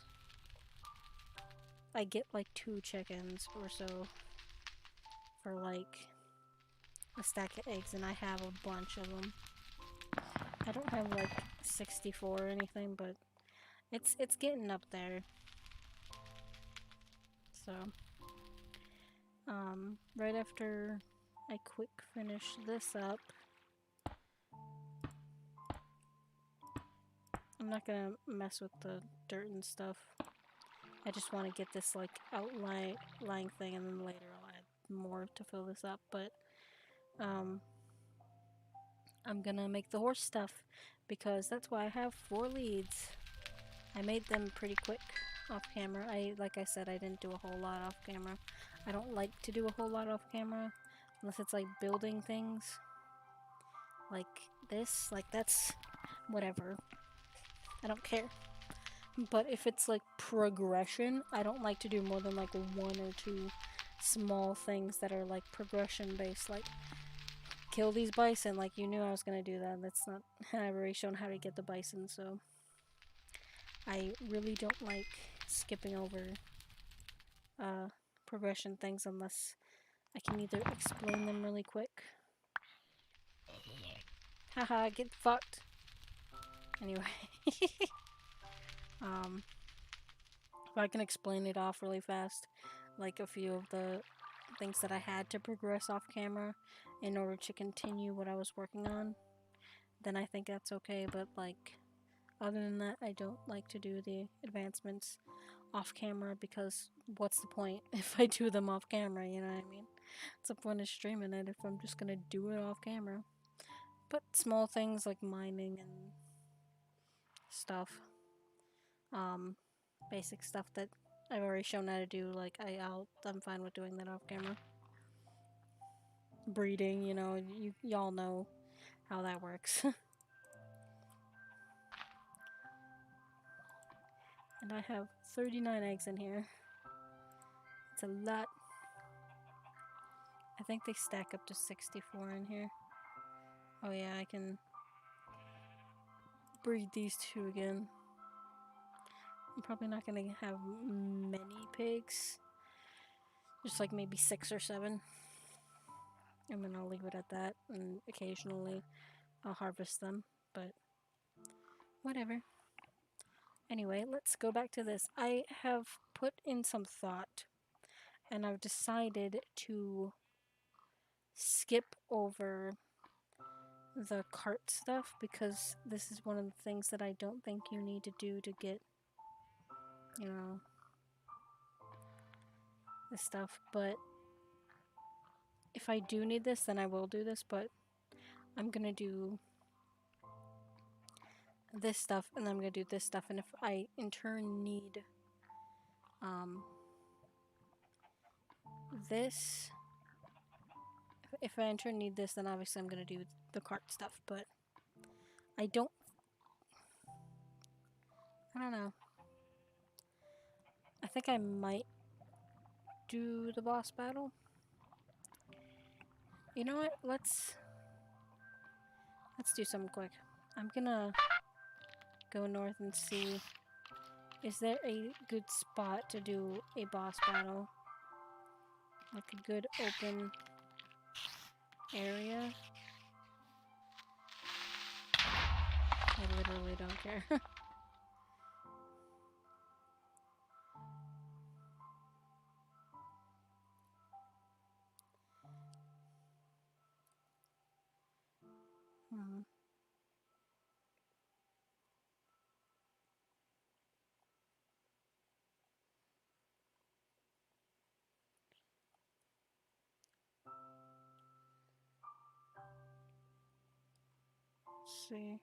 Speaker 1: I get like 2 chickens or so for like a stack of eggs, and I have a bunch of them. I don't have like 64 or anything, but it's getting up there. So, right after I quick finish this up, I'm not gonna mess with the dirt and stuff. I just want to get this like outlying thing, and then later I'll add more to fill this up. But I'm gonna make the horse stuff because that's why I have 4 leads. I made them pretty quick off camera. Like I said, I didn't do a whole lot off camera. I don't like to do a whole lot off camera unless it's like building things like this. Like, that's whatever. I don't care. But if it's like progression, I don't like to do more than like 1 or 2 small things that are like progression based, like kill these bison. Like, you knew I was gonna do that. That's not... I've already shown how to get the bison, so I really don't like skipping over progression things unless I can either explain them really quick. Haha, get fucked. Anyway. If I can explain it off really fast, like a few of the things that I had to progress off camera in order to continue what I was working on, then I think that's okay. But like, other than that, I don't like to do the advancements off camera because what's the point if I do them off camera, you know what I mean? What's the point of streaming it if I'm just gonna do it off camera? But small things like mining and stuff, basic stuff that I've already shown how to do, like I'm fine with doing that off camera. Breeding, you know, y'all know how that works. And I have 39 eggs in here. It's a lot. I think they stack up to 64 in here. Oh yeah, I can breed these 2 again. I'm probably not gonna have many pigs. Just like maybe 6 or 7. And then I'll leave it at that, and occasionally I'll harvest them, but whatever. Anyway, let's go back to this. I have put in some thought, and I've decided to skip over the cart stuff because this is one of the things that I don't think you need to do to get, you know, this stuff. But if I do need this, then I will do this, but I'm gonna do this stuff, and then I'm gonna do this stuff, and if I in turn need this, if I in turn need this, then obviously I'm gonna do the cart stuff, but I don't know. I think I might do the boss battle. You know what? Let's do something quick. I'm gonna go north and see, is there a good spot to do a boss battle? Like a good open area? I literally don't care. see.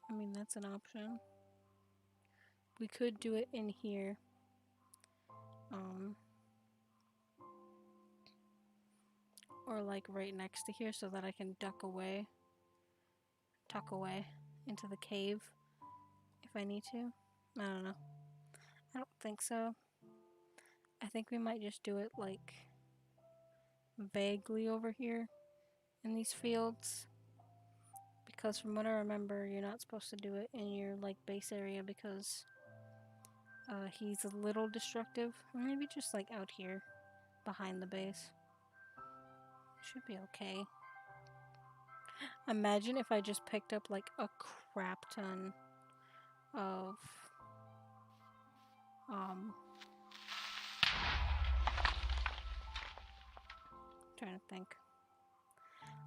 Speaker 1: I mean, that's an option. We could do it in here. Or like right next to here so that I can tuck away into the cave if I need to. I don't know. I don't think so. I think we might just do it like vaguely over here in these fields. Because from what I remember, you're not supposed to do it in your like base area because he's a little destructive. Or maybe just like out here behind the base. Should be okay. Imagine if I just picked up like a crap ton of trying to think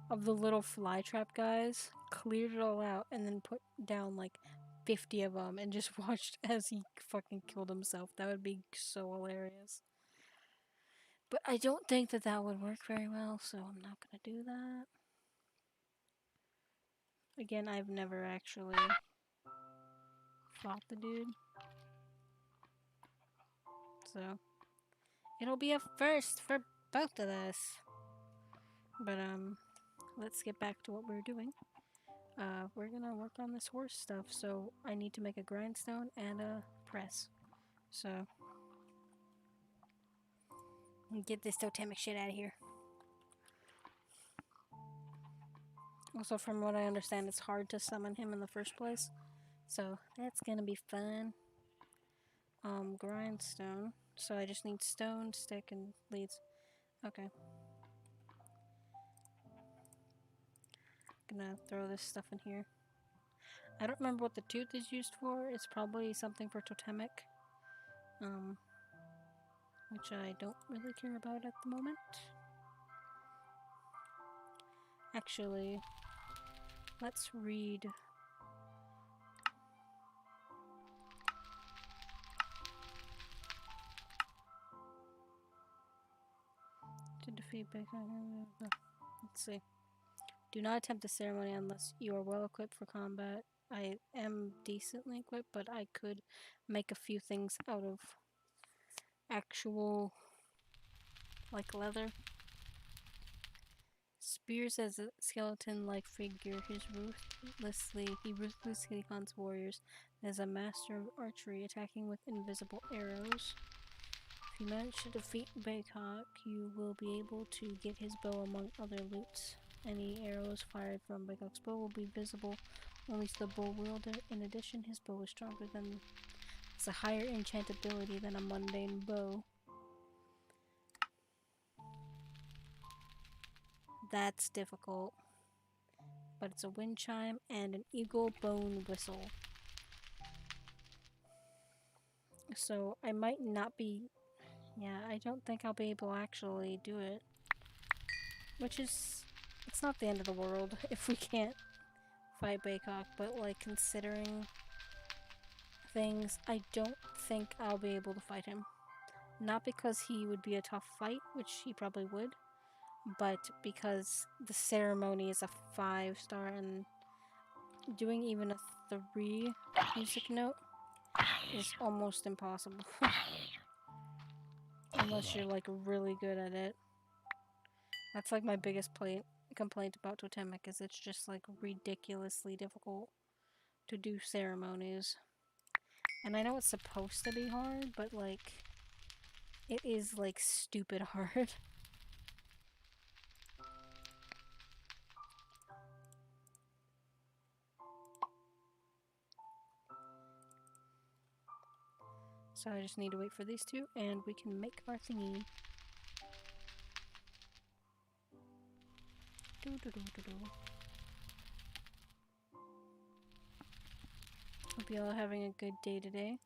Speaker 1: of the little fly trap guys, cleared it all out and then put down like 50 of them and just watched as he fucking killed himself. That would be so hilarious. But I don't think that that would work very well, so I'm not gonna do that. Again, I've never actually fought the dude. So, it'll be a first for both of us. But, let's get back to what we were doing. We're gonna work on this horse stuff, so I need to make a grindstone and a press. So, get this totemic shit out of here. Also, from what I understand, it's hard to summon him in the first place. So, that's gonna be fun. Grindstone. So I just need stone, stick, and leads. Okay. Gonna throw this stuff in here. I don't remember what the tooth is used for. It's probably something for totemic. Which I don't really care about at the moment. Actually, let's read. To defeat big. Let's see. Do not attempt the ceremony unless you are well equipped for combat. I am decently equipped, but I could make a few things out of actual, like, leather. Spears as a skeleton-like figure, he ruthlessly hunts warriors as a master of archery, attacking with invisible arrows. If you manage to defeat Baycock, you will be able to get his bow among other loots. Any arrows fired from Baycock's bow will be visible only to the bow wielder. In addition, his bow is stronger than... It's a higher enchantability than a mundane bow. That's difficult. But it's a wind chime and an eagle bone whistle. So I might not be... Yeah, I don't think I'll be able to actually do it. Which is... It's not the end of the world if we can't fight Baycock, but like considering things, I don't think I'll be able to fight him. Not because he would be a tough fight, which he probably would, but because the ceremony is a 5-star and doing even a 3 music note is almost impossible. Unless you're like really good at it. That's like my biggest complaint about Totemic is it's just like ridiculously difficult to do ceremonies. And I know it's supposed to be hard, but like it is like stupid hard. So I just need to wait for these two and we can make our thingy. Hope you all are having a good day today.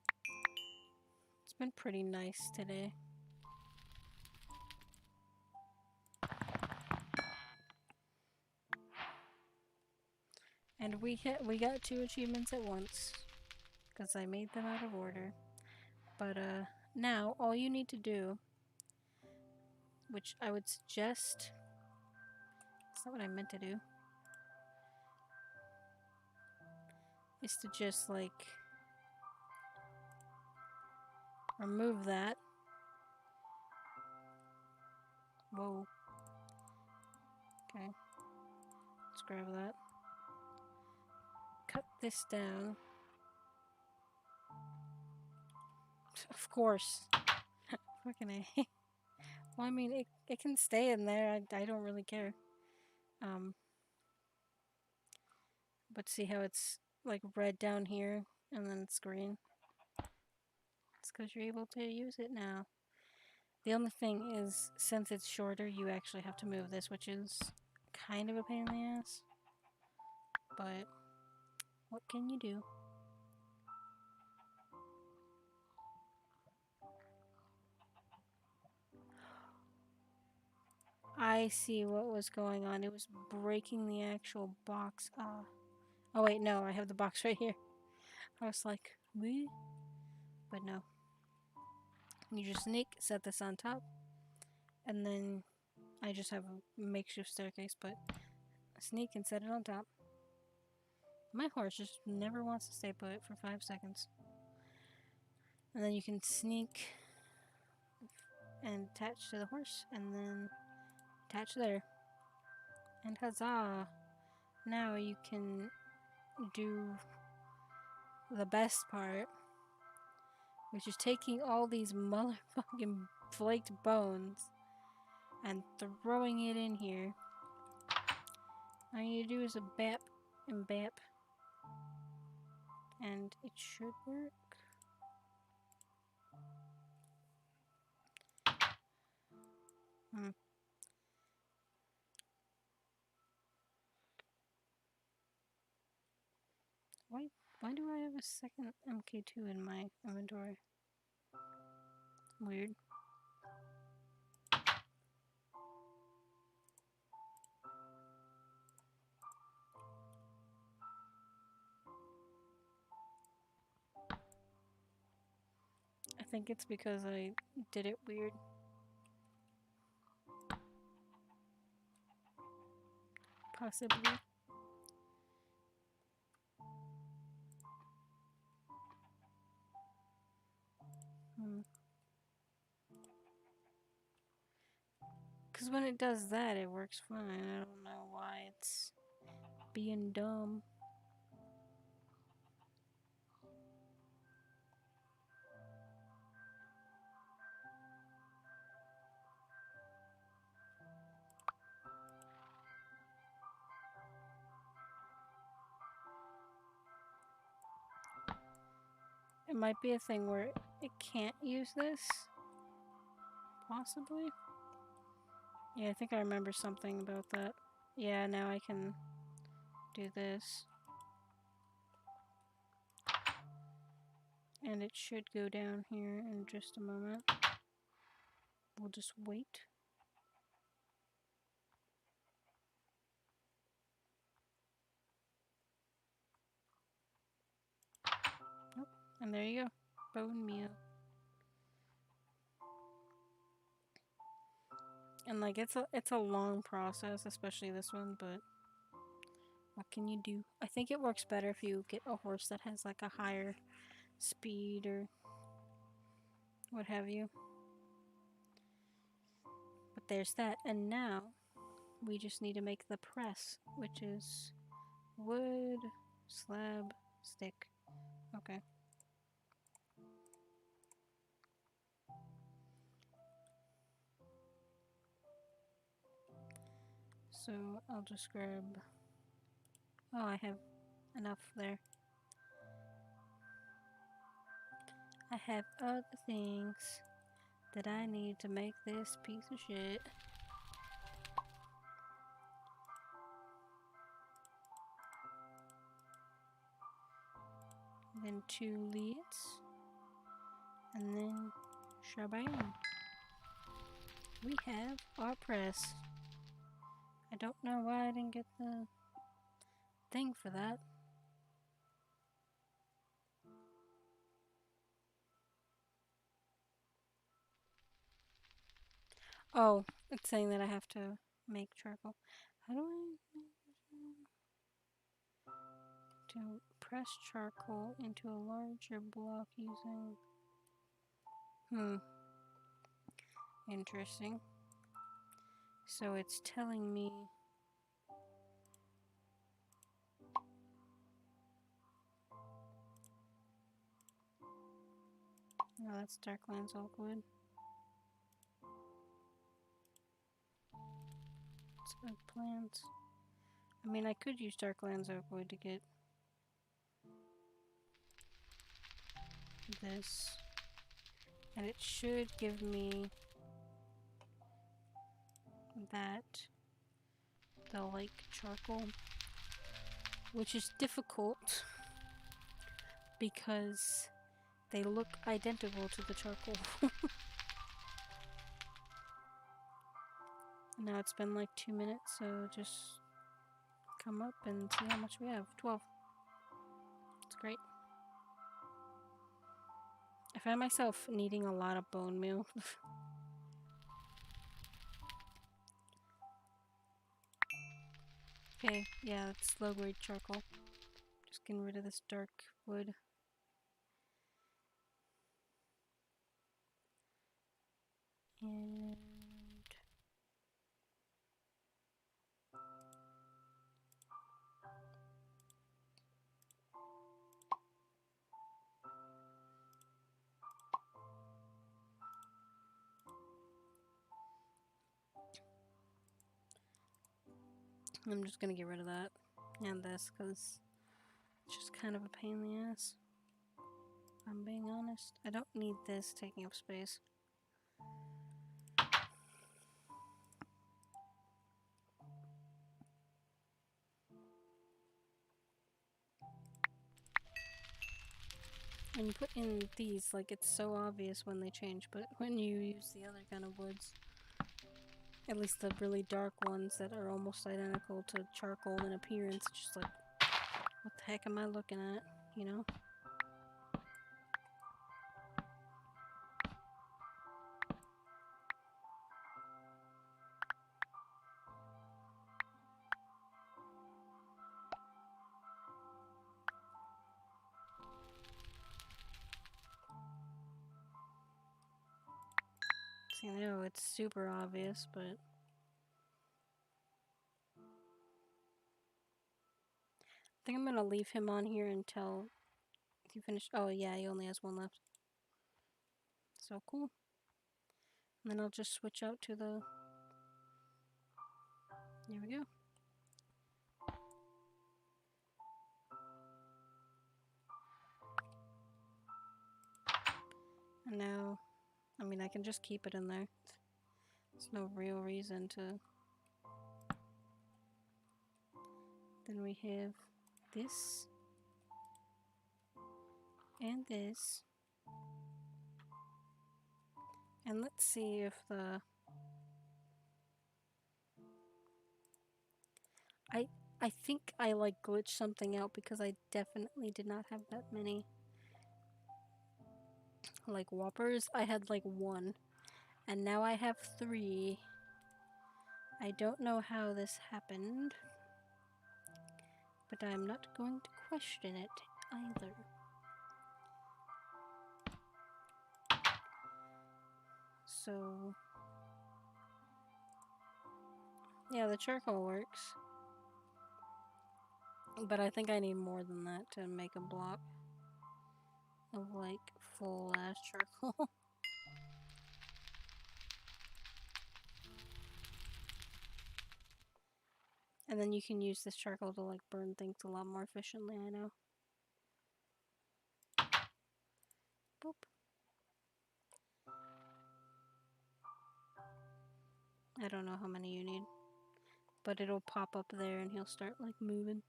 Speaker 1: It's been pretty nice today. And we got 2 achievements at once because I made them out of order. But now all you need to do which I would suggest. That's not what I meant to do. Is to just like remove that. Whoa. Okay. Let's grab that. Cut this down. Of course. Fucking A. Well, I mean, it can stay in there. I don't really care. But see how it's like red down here and then it's green? It's because you're able to use it now. The only thing is, since it's shorter, you actually have to move this, which is kind of a pain in the ass. But what can you do? I see what was going on. It was breaking the actual box. Oh wait, no, I have the box right here. I was like, we? But no. You just sneak, set this on top, and then I just have a makeshift staircase, but sneak and set it on top. My horse just never wants to stay put for 5 seconds. And then you can sneak and attach to the horse, and then attach there. And huzzah! Now you can do the best part, which is taking all these motherfucking flaked bones and throwing it in here. All you do is a bap and bap, and it should work. Why do I have a second MK2 in my inventory? Weird. I think it's because I did it weird. Possibly. Because when it does that, it works fine. I don't know why it's being dumb. It might be a thing where it can't use this. Possibly. Yeah, I think I remember something about that. Yeah, now I can do this. And it should go down here in just a moment. We'll just wait. Nope. And there you go. Bone meal. And like it's a long process, especially this one, but what can you do? I think it works better if you get a horse that has like a higher speed or what have you. But there's that. And now we just need to make the press, which is wood, slab, stick. Okay. So I'll just grab... Oh, I have enough there. I have other things that I need to make this piece of shit. Then 2 leads. And then shabam. We have our press. I don't know why I didn't get the thing for that. Oh, It's saying that I have to make charcoal. How do I... To press charcoal into a larger block using... Interesting. So it's telling me... No, that's Darklands oak wood. It's eggplants. I mean, I could use Darklands oak wood to get this. And it should give me that, the like charcoal, which is difficult because they look identical to the charcoal. Now it's been like 2 minutes, so just come up and see how much we have. 12. It's great. I find myself needing a lot of bone meal. Okay, yeah, it's low grade charcoal. Just getting rid of this dark wood. And I'm just gonna get rid of that and this because it's just kind of a pain in the ass. If I'm being honest. I don't need this taking up space. When you put in these, like, it's so obvious when they change, but when you use the other kind of woods, at least the really dark ones that are almost identical to charcoal in appearance, it's just like, what the heck am I looking at, you know? See, I know it's super obvious, but I think I'm gonna leave him on here until he finishes. Oh yeah, he only has one left. So cool. And then I'll just switch out to the... There we go. And now, I mean, I can just keep it in there. There's no real reason to... Then we have this. And this. And let's see if the... I think I like glitched something out because I definitely did not have that many like whoppers. I had like 1 and now I have 3. I don't know how this happened, but I'm not going to question it either. So yeah, the charcoal works. But I think I need more than that to make a block of like full ass charcoal. And then you can use this charcoal to like burn things a lot more efficiently, I know. Boop. I don't know how many you need, but it'll pop up there and he'll start like moving.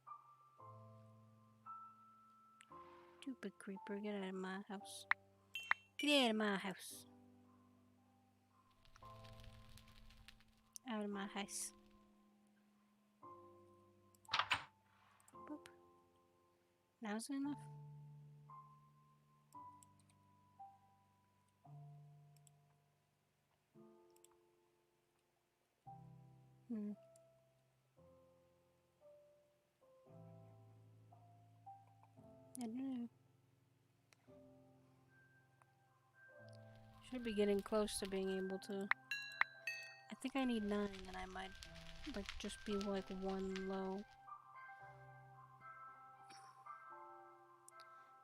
Speaker 1: Stupid creeper, get out of my house. Get out of my house. Out of my house. Boop. Now's enough. Hmm. I don't know. Should be getting close to being able to. I think I need 9, and I might like just be like 1 low.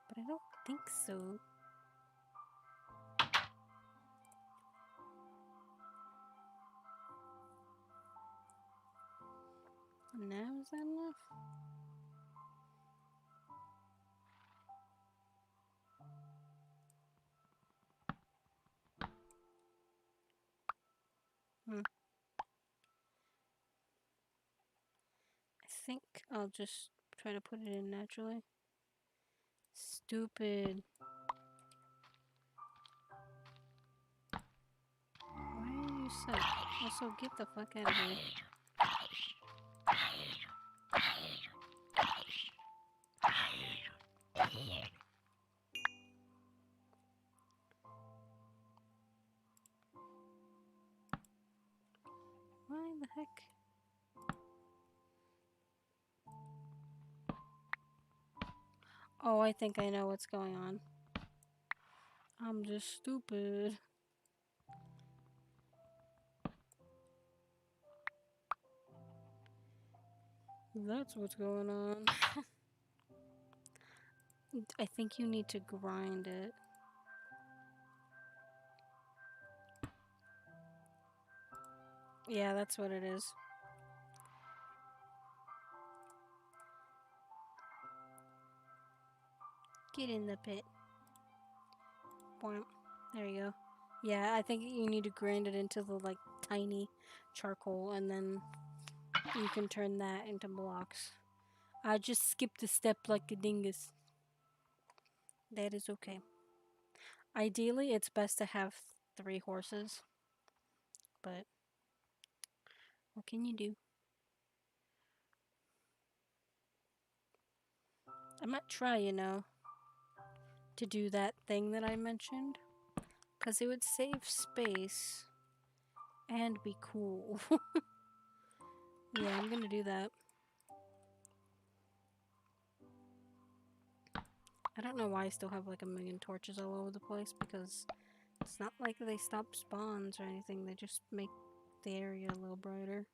Speaker 1: But I don't think so. Now is that enough? Hmm. I think I'll just try to put it in naturally. Stupid. Why are you sick? Also, get the fuck out of here. Why the heck? Oh, I think I know what's going on. I'm just stupid. That's what's going on. I think you need to grind it. Yeah, that's what it is. Get in the pit. Boing. There you go. Yeah, I think you need to grind it into the like tiny charcoal, and then you can turn that into blocks. I just skipped a step like a dingus. That is okay. Ideally, it's best to have 3 horses, but what can you do? I might try, to do that thing that I mentioned, because it would save space and be cool. Yeah, I'm gonna do that. I don't know why I still have like a million torches all over the place, because it's not like they stop spawns or anything, they just make the area a little brighter.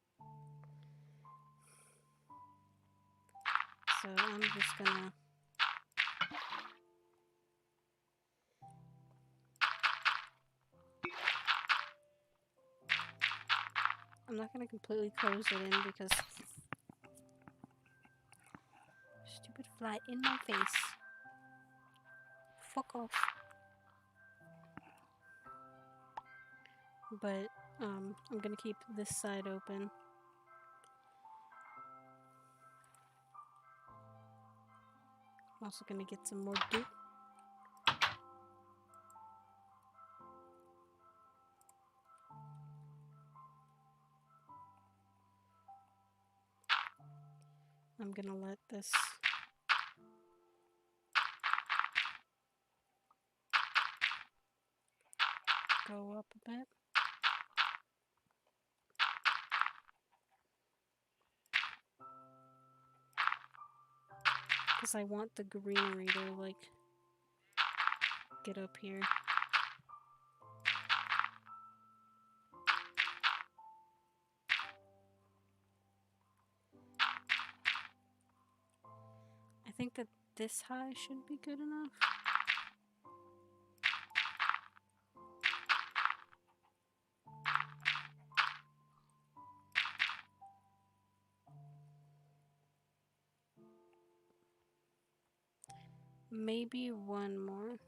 Speaker 1: So I'm just gonna... I'm not gonna completely close it in because... Stupid fly in my face. Fuck off. But, I'm gonna keep this side open. I'm also gonna get some more dew. I'm gonna let this go up a bit. Because I want the greenery to, like, get up here. I think that this high should be good enough. Maybe 1 more.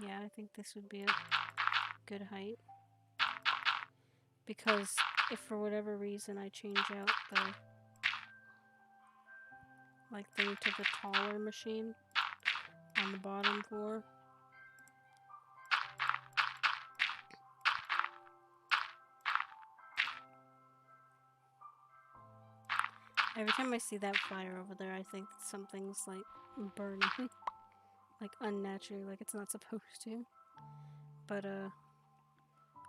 Speaker 1: Yeah, I think this would be a good height. Because if for whatever reason I change out the like thing to the taller machine on the bottom floor, every time I see that fire over there, I think that something's like burning like unnaturally, like it's not supposed to. But I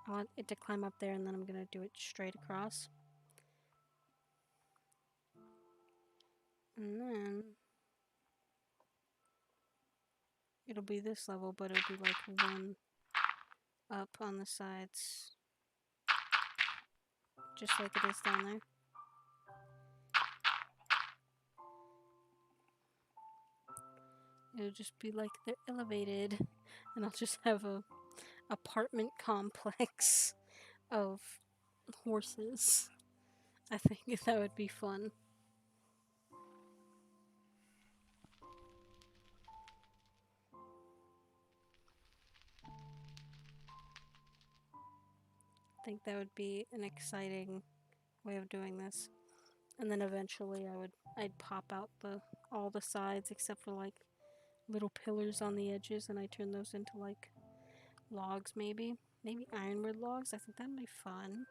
Speaker 1: want it to climb up there, and then I'm gonna do it straight across. And then it'll be this level, but it'll be like one up on the sides, just like it is down there. It'll just be like they're elevated, and I'll just have a apartment complex of horses. I think that would be fun. I think that would be an exciting way of doing this. And then eventually I'd pop out all the sides except for like little pillars on the edges, and I turn those into like logs, maybe ironwood logs. I think that'd be fun.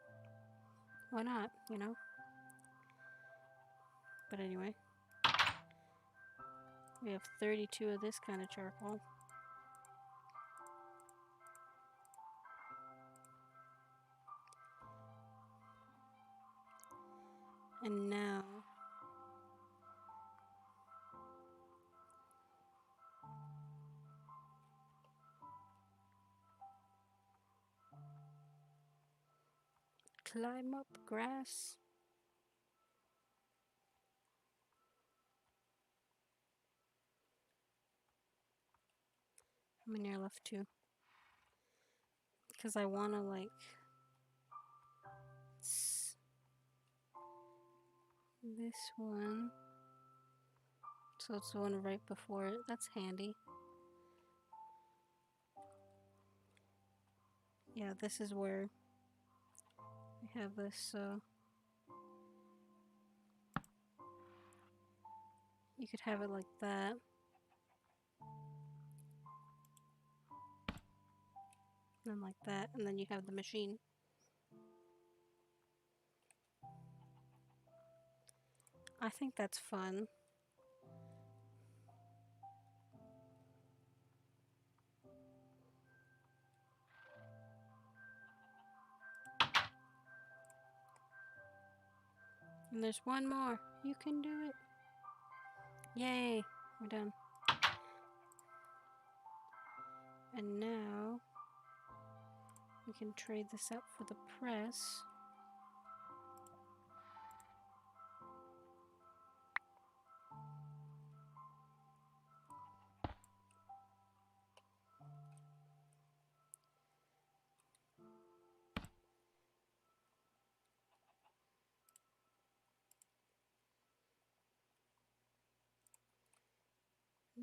Speaker 1: Why not, you know? But anyway, we have 32 of this kind of charcoal. And now climb up grass. How many are left? 2. Because I want to like this one. So it's the one right before it. That's handy. Yeah, this is where we have this. You could have it like that. And then like that. And then you have the machine. I think that's fun. And there's one more. You can do it. Yay. We're done. And now we can trade this up for the press.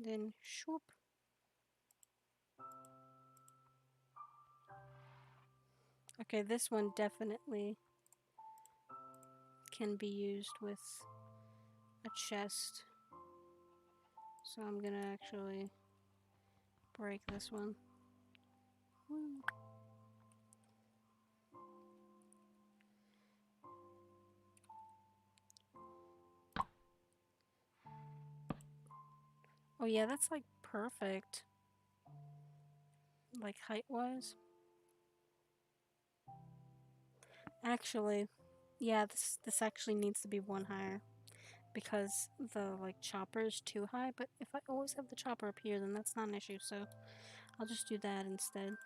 Speaker 1: Then shoop. Okay, this one definitely can be used with a chest. So I'm gonna actually break this one. Woo. Oh yeah, that's like perfect. Like height-wise. Actually, yeah, this actually needs to be one higher. Because the like chopper is too high, but if I always have the chopper up here, then that's not an issue, so I'll just do that instead.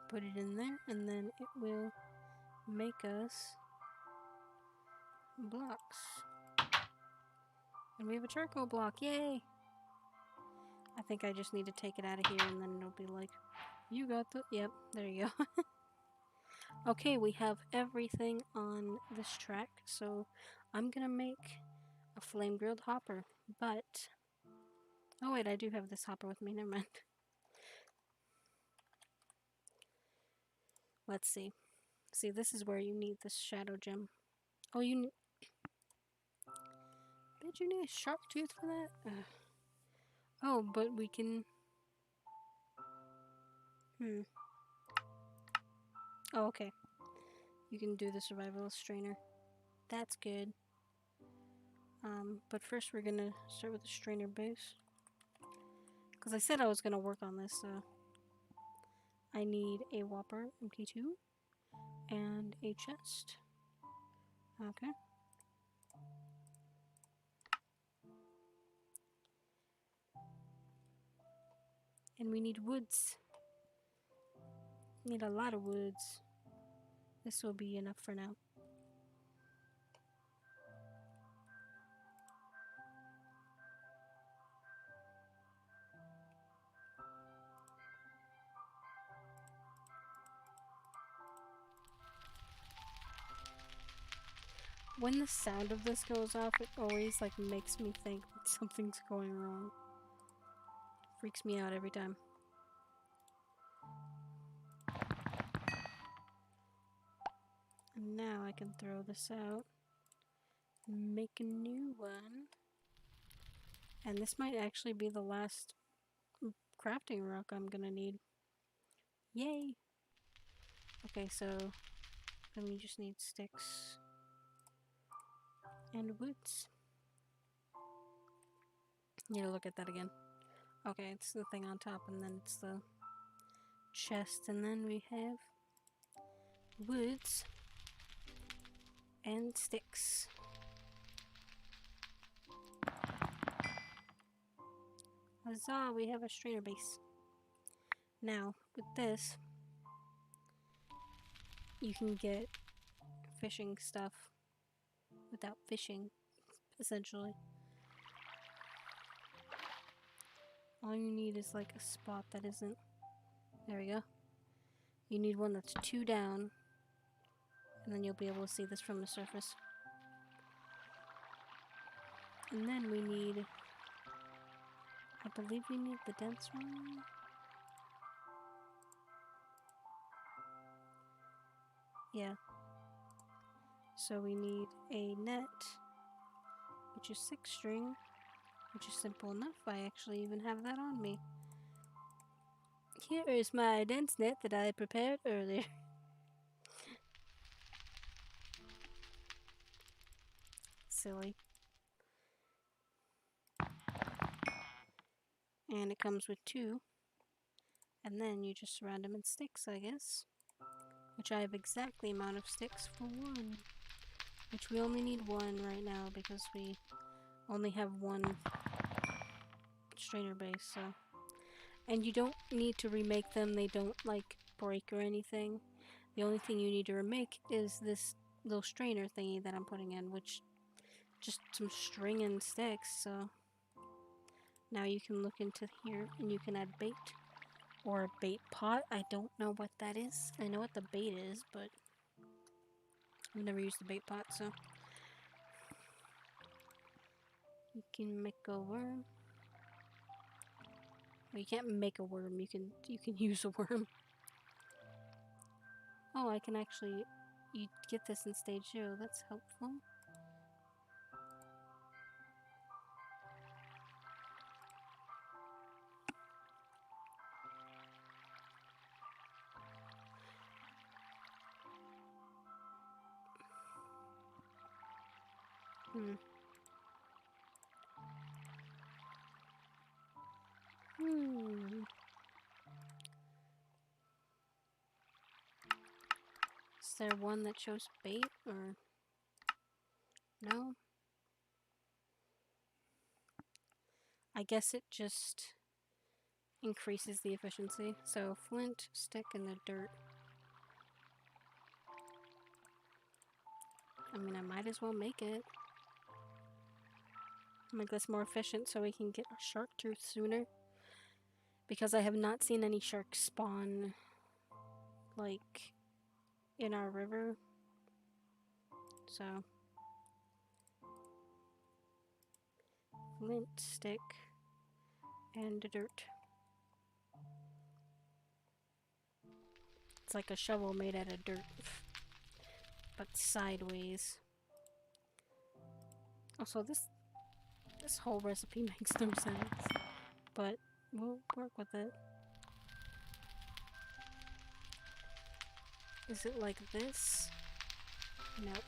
Speaker 1: Put it in there, and then it will make us blocks. And we have a charcoal block, yay! I think I just need to take it out of here, and then it'll be like, you got the, yep, there you go. Okay, we have everything on this track, so I'm gonna make a flame grilled hopper, but, oh wait, I do have this hopper with me, never mind. Let's see. See, this is where you need this shadow gem. Oh, you need... Bet you need a shark tooth for that? Ugh. Oh, but we can... Oh, okay. You can do the survivalist strainer. That's good. But first we're gonna start with the strainer base. Because I said I was gonna work on this, so... I need a Whopper MK2 and a chest. Okay. And we need woods. Need a lot of woods. This will be enough for now. When the sound of this goes off, it always like makes me think that something's going wrong. Freaks me out every time. And now I can throw this out. Make a new one. And this might actually be the last crafting rock I'm gonna need. Yay! Okay, so then we just need sticks and woods. Need to look at that again. Okay, it's the thing on top, and then it's the chest, and then we have woods and sticks. Huzzah, we have a strainer base. Now, with this, you can get fishing stuff without fishing, essentially. All you need is like a spot that isn't... There we go. You need one that's 2 down, and then you'll be able to see this from the surface. And then we need... I believe we need the dense one. Yeah. So we need a net, which is 6 string, which is simple enough. I actually even have that on me. Here is my dense net that I prepared earlier. Silly. And it comes with 2. And then you just surround them in sticks, I guess. Which I have exactly amount of sticks for 1. Which we only need 1 right now because we only have 1 strainer base, so. And you don't need to remake them, they don't like break or anything. The only thing you need to remake is this little strainer thingy that I'm putting in, which just some string and sticks, so. Now you can look into here and you can add bait. Or a bait pot. I don't know what that is. I know what the bait is, but I've never used the bait pot, so. You can make a worm. Well, you can't make a worm, you can use a worm. Oh, I can actually you get this in stage 2, that's helpful. Is there one that shows bait, or no? I guess it just increases the efficiency. So flint, stick, and the dirt. I mean, I might as well make it. Make this more efficient so we can get our shark tooth sooner. Because I have not seen any sharks spawn, like, in our river. So, flint, stick, and dirt. It's like a shovel made out of dirt, but sideways. Also, this whole recipe makes no sense, but we'll work with it. Is it like this? Nope.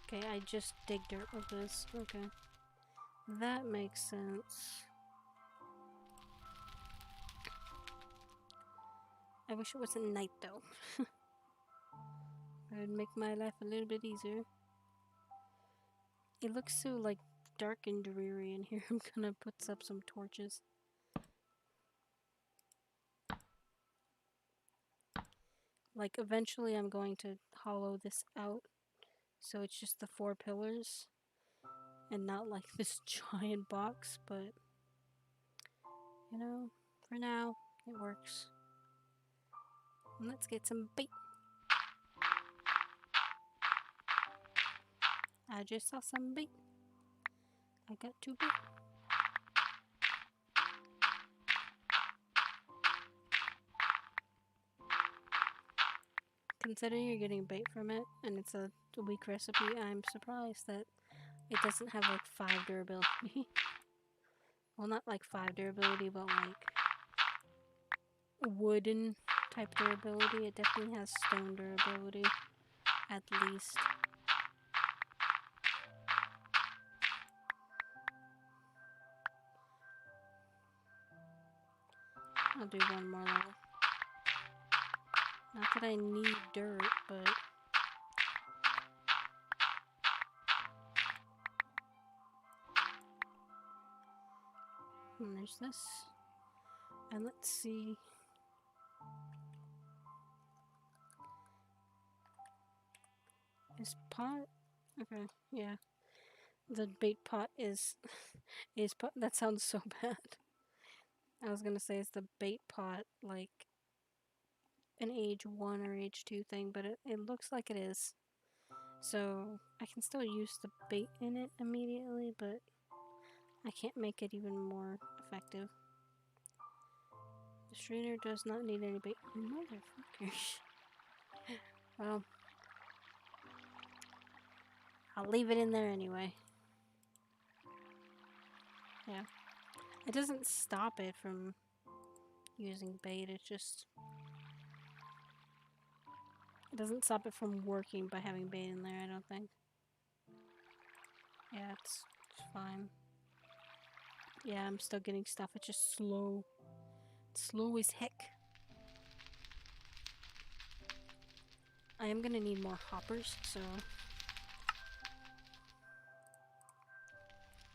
Speaker 1: Okay, I just dig dirt with this. Okay. That makes sense. I wish it wasn't night though. That would make my life a little bit easier. It looks so like dark and dreary in here. I'm gonna put up some torches. Like eventually I'm going to hollow this out so it's just the 4 pillars and not like this giant box, but you know, for now it works. And let's get some bait. I just saw some bait. I got 2 bait. Considering you're getting bait from it and it's a weak recipe, I'm surprised that it doesn't have like 5 durability. Well, not like 5 durability, but like wooden type durability. It definitely has stone durability, at least. I'll do 1 more level. Not that I need dirt, but and there's this. And let's see. Is pot? Okay, yeah. The bait pot is pot. That sounds so bad. I was gonna say, is the bait pot like an age 1 or age 2 thing, but it looks like it is. So I can still use the bait in it immediately, but I can't make it even more effective. The strainer does not need any bait. Motherfuckers. Well, I'll leave it in there anyway. Yeah. It doesn't stop it from using bait, it doesn't stop it from working by having bait in there, I don't think. Yeah, it's fine. Yeah, I'm still getting stuff, it's just slow. It's slow as heck. I am gonna need more hoppers, so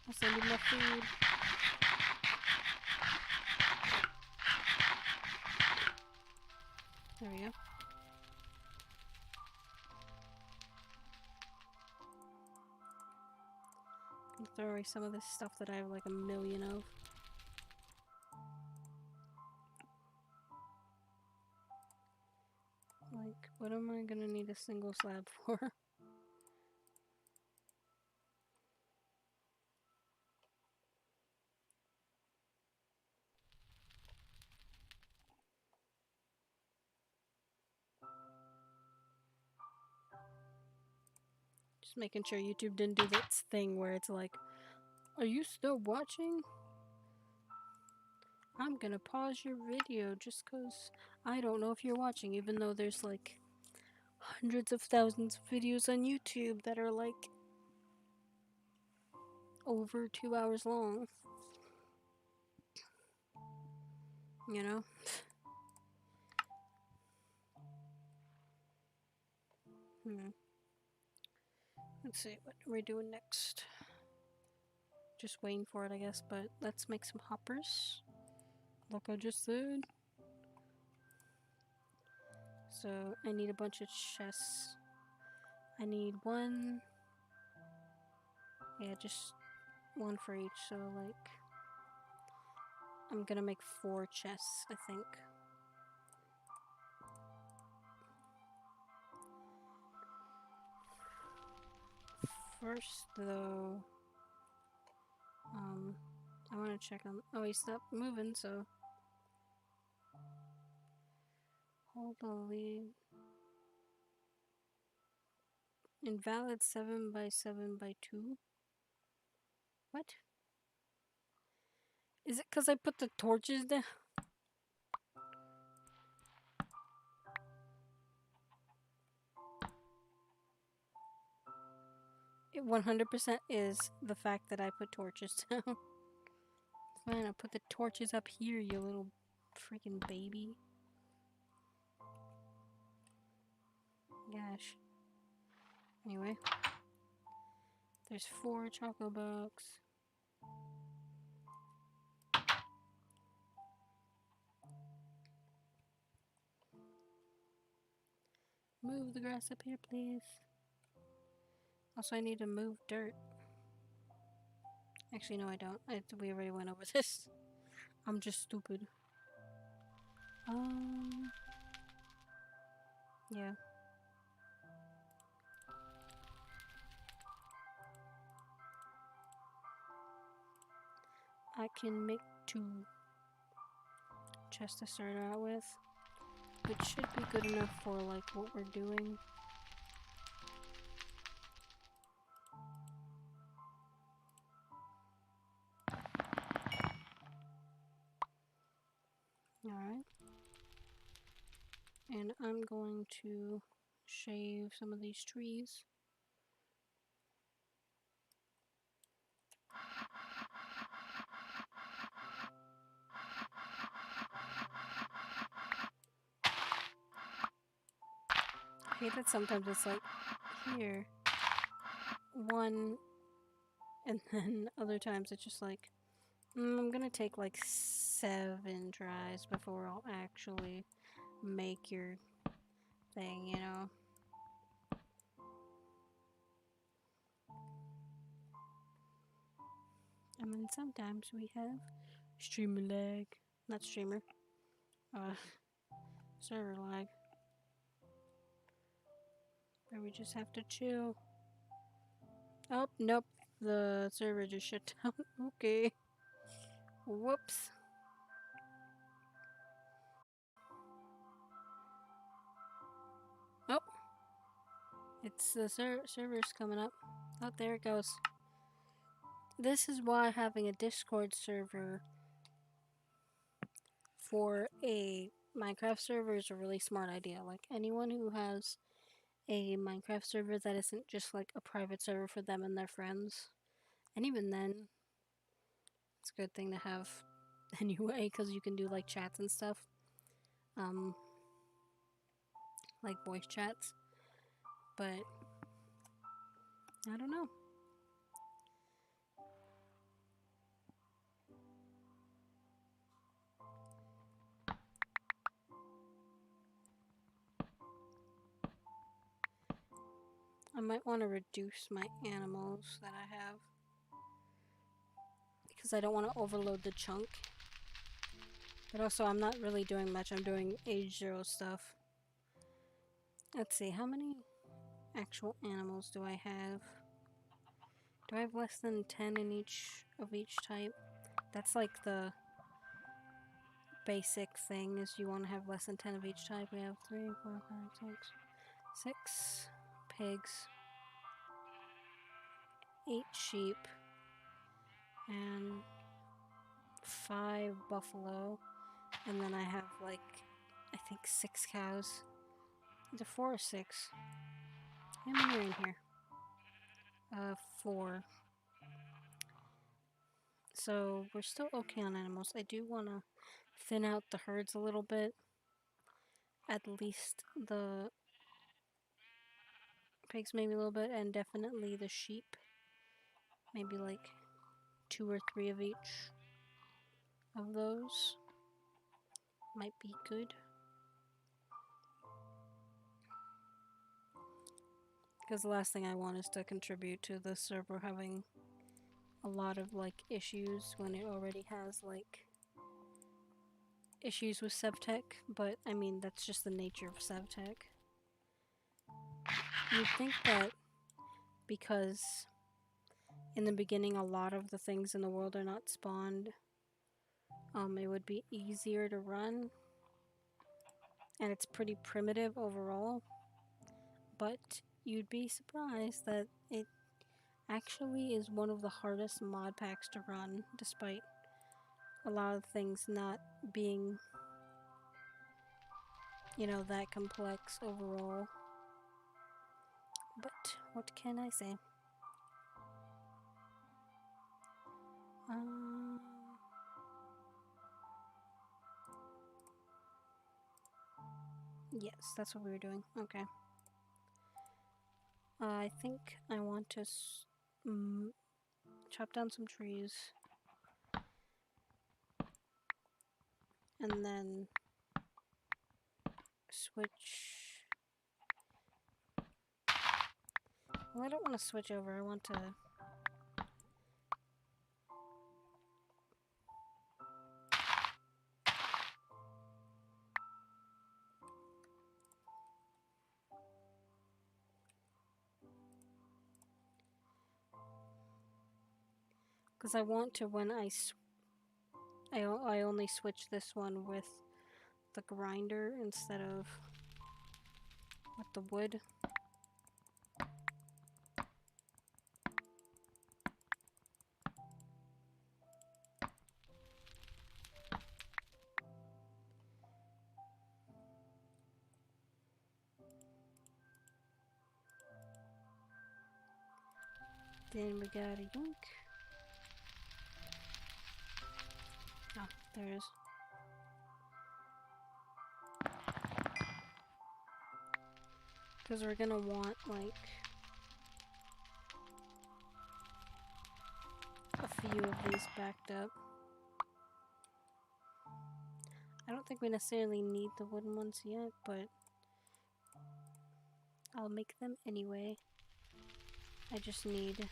Speaker 1: I'll send you my food. There we go. I'll throw away some of this stuff that I have like a million of. Like, what am I gonna need a single slab for? Just making sure YouTube didn't do this thing where it's like, are you still watching? I'm gonna pause your video just cause I don't know if you're watching, even though there's like hundreds of thousands of videos on YouTube that are like over 2 hours long. You know? Let's see, what are we doing next? Just waiting for it, I guess, but let's make some hoppers. Like I just said. So, I need a bunch of chests. I need 1. Yeah, just 1 for each, so like I'm gonna make 4 chests, I think. First, though, I want to check on. Oh, he stopped moving, so hold the lead. Invalid 7x7x2. What? Is it because I put the torches down? It 100% is the fact that I put torches down. Fine, I'll put the torches up here, you little freaking baby. Gosh. Anyway, there's 4 choco bucks. Move the grass up here, please. Also, I need to move dirt. Actually, no, I don't. We already went over this. I'm just stupid. Yeah. I can make 2 chests to start out with, which should be good enough for like what we're doing. Alright. And I'm going to shave some of these trees. I hate that sometimes it's like, here, 1, and then other times it's just like, I'm gonna take like 7 tries before I'll actually make your thing, you know? And then sometimes we have streamer lag. Not streamer. Server lag. Where we just have to chill. Oh, nope. The server just shut down. Okay. Whoops. Oh. It's the server's coming up. Oh, there it goes. This is why having a Discord server for a Minecraft server is a really smart idea. Like, anyone who has a Minecraft server that isn't just like a private server for them and their friends, and even then, it's a good thing to have anyway, because you can do like chats and stuff. Like voice chats. But I don't know. I might want to reduce my animals that I have, because I don't want to overload the chunk. But also, I'm not really doing much. I'm doing age 0 stuff. Let's see, how many actual animals do I have? Do I have less than 10 in each type? That's like the basic thing, is you want to have less than 10 of each type. We have 3, 4, 5, 6 pigs, 8 sheep, and 5 buffalo, and then I have like, I think 6 cows. Either 4 or 6. How many are in here? 4. So we're still okay on animals. I do want to thin out the herds a little bit. At least the pigs maybe a little bit, and definitely the sheep. Maybe like 2 or 3 of each of those might be good. Because the last thing I want is to contribute to the server having a lot of like issues when it already has like issues with SevTech, but I mean, that's just the nature of SevTech. You'd think that because in the beginning a lot of the things in the world are not spawned, it would be easier to run, and it's pretty primitive overall, but you'd be surprised that it actually is one of the hardest mod packs to run, despite a lot of things not being, you know, that complex overall. But what can I say? Yes, that's what we were doing. Okay. I think I want to chop down some trees and then switch. Well, I don't want to switch over. I want to. Because I want to, when I only switch this one with the grinder instead of with the wood. Then we got a yoink. Oh, there it is. Because we're gonna want, like, a few of these backed up. I don't think we necessarily need the wooden ones yet, but I'll make them anyway. I just need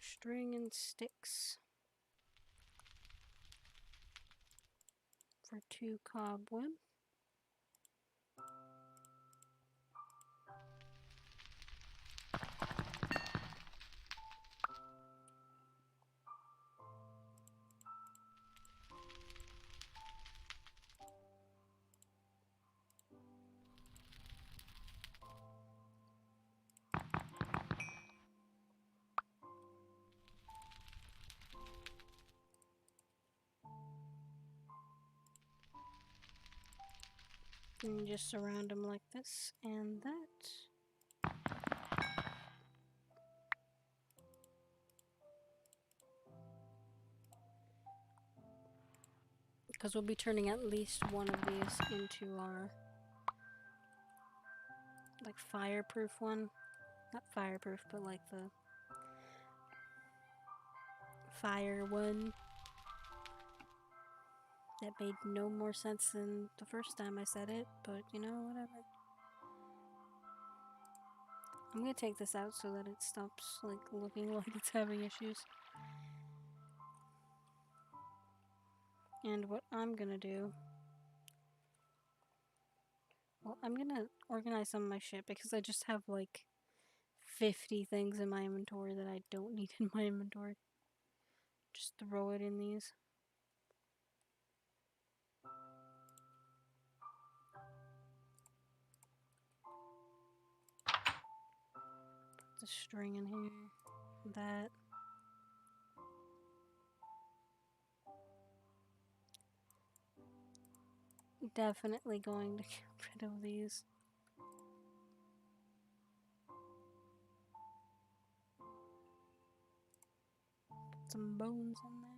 Speaker 1: string and sticks for 2 cobweb. And just surround them like this and that. Because we'll be turning at least one of these into our, like, fireproof one. Not fireproof, but like the fire one. That made no more sense than the first time I said it, but you know, whatever. I'm gonna take this out so that it stops, like, looking like it's having issues. And what I'm gonna do... Well, I'm gonna organize some of my shit because I just have, like, 50 things in my inventory that I don't need in my inventory. Just throw it in these. Put the string in here. That. Definitely going to get rid of these. Put some bones in there.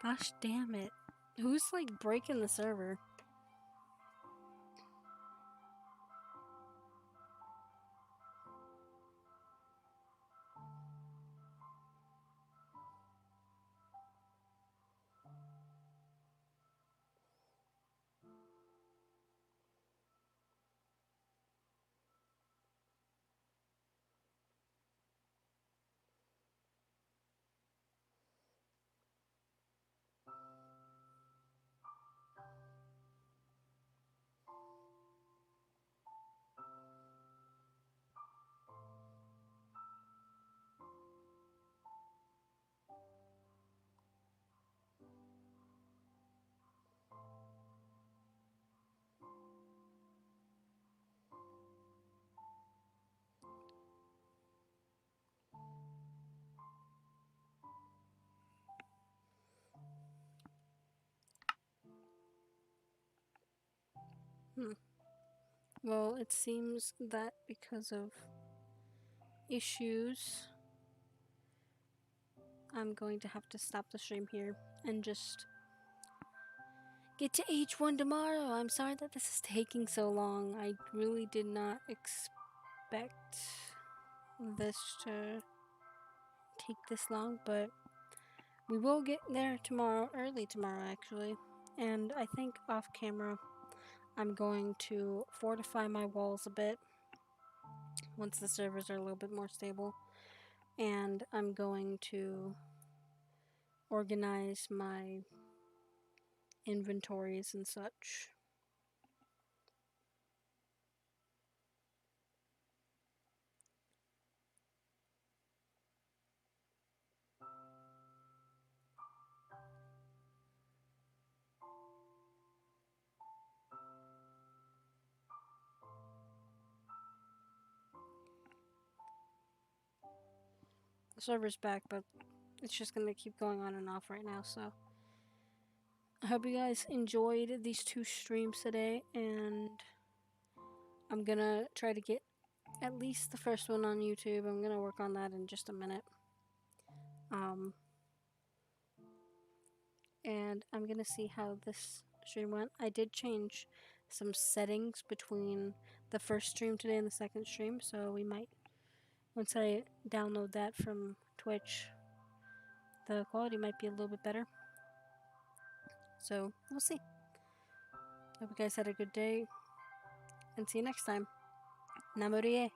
Speaker 1: Gosh damn it. Who's, like, breaking the server? Hmm. Well, it seems that because of issues, I'm going to have to stop the stream here and just get to H1 tomorrow. I'm sorry that this is taking so long. I really did not expect this to take this long, but we will get there tomorrow, early tomorrow actually. And I think off camera, I'm going to fortify my walls a bit once the servers are a little bit more stable. And I'm going to organize my inventories and such. The server's back, but it's just gonna keep going on and off right now, so I hope you guys enjoyed these 2 streams today, and I'm gonna try to get at least the first one on YouTube. I'm gonna work on that in just a minute. And I'm gonna see how this stream went. I did change some settings between the first stream today and the second stream, so we might, once I download that from Twitch, the quality might be a little bit better. So we'll see. Hope you guys had a good day, and see you next time. Namurie.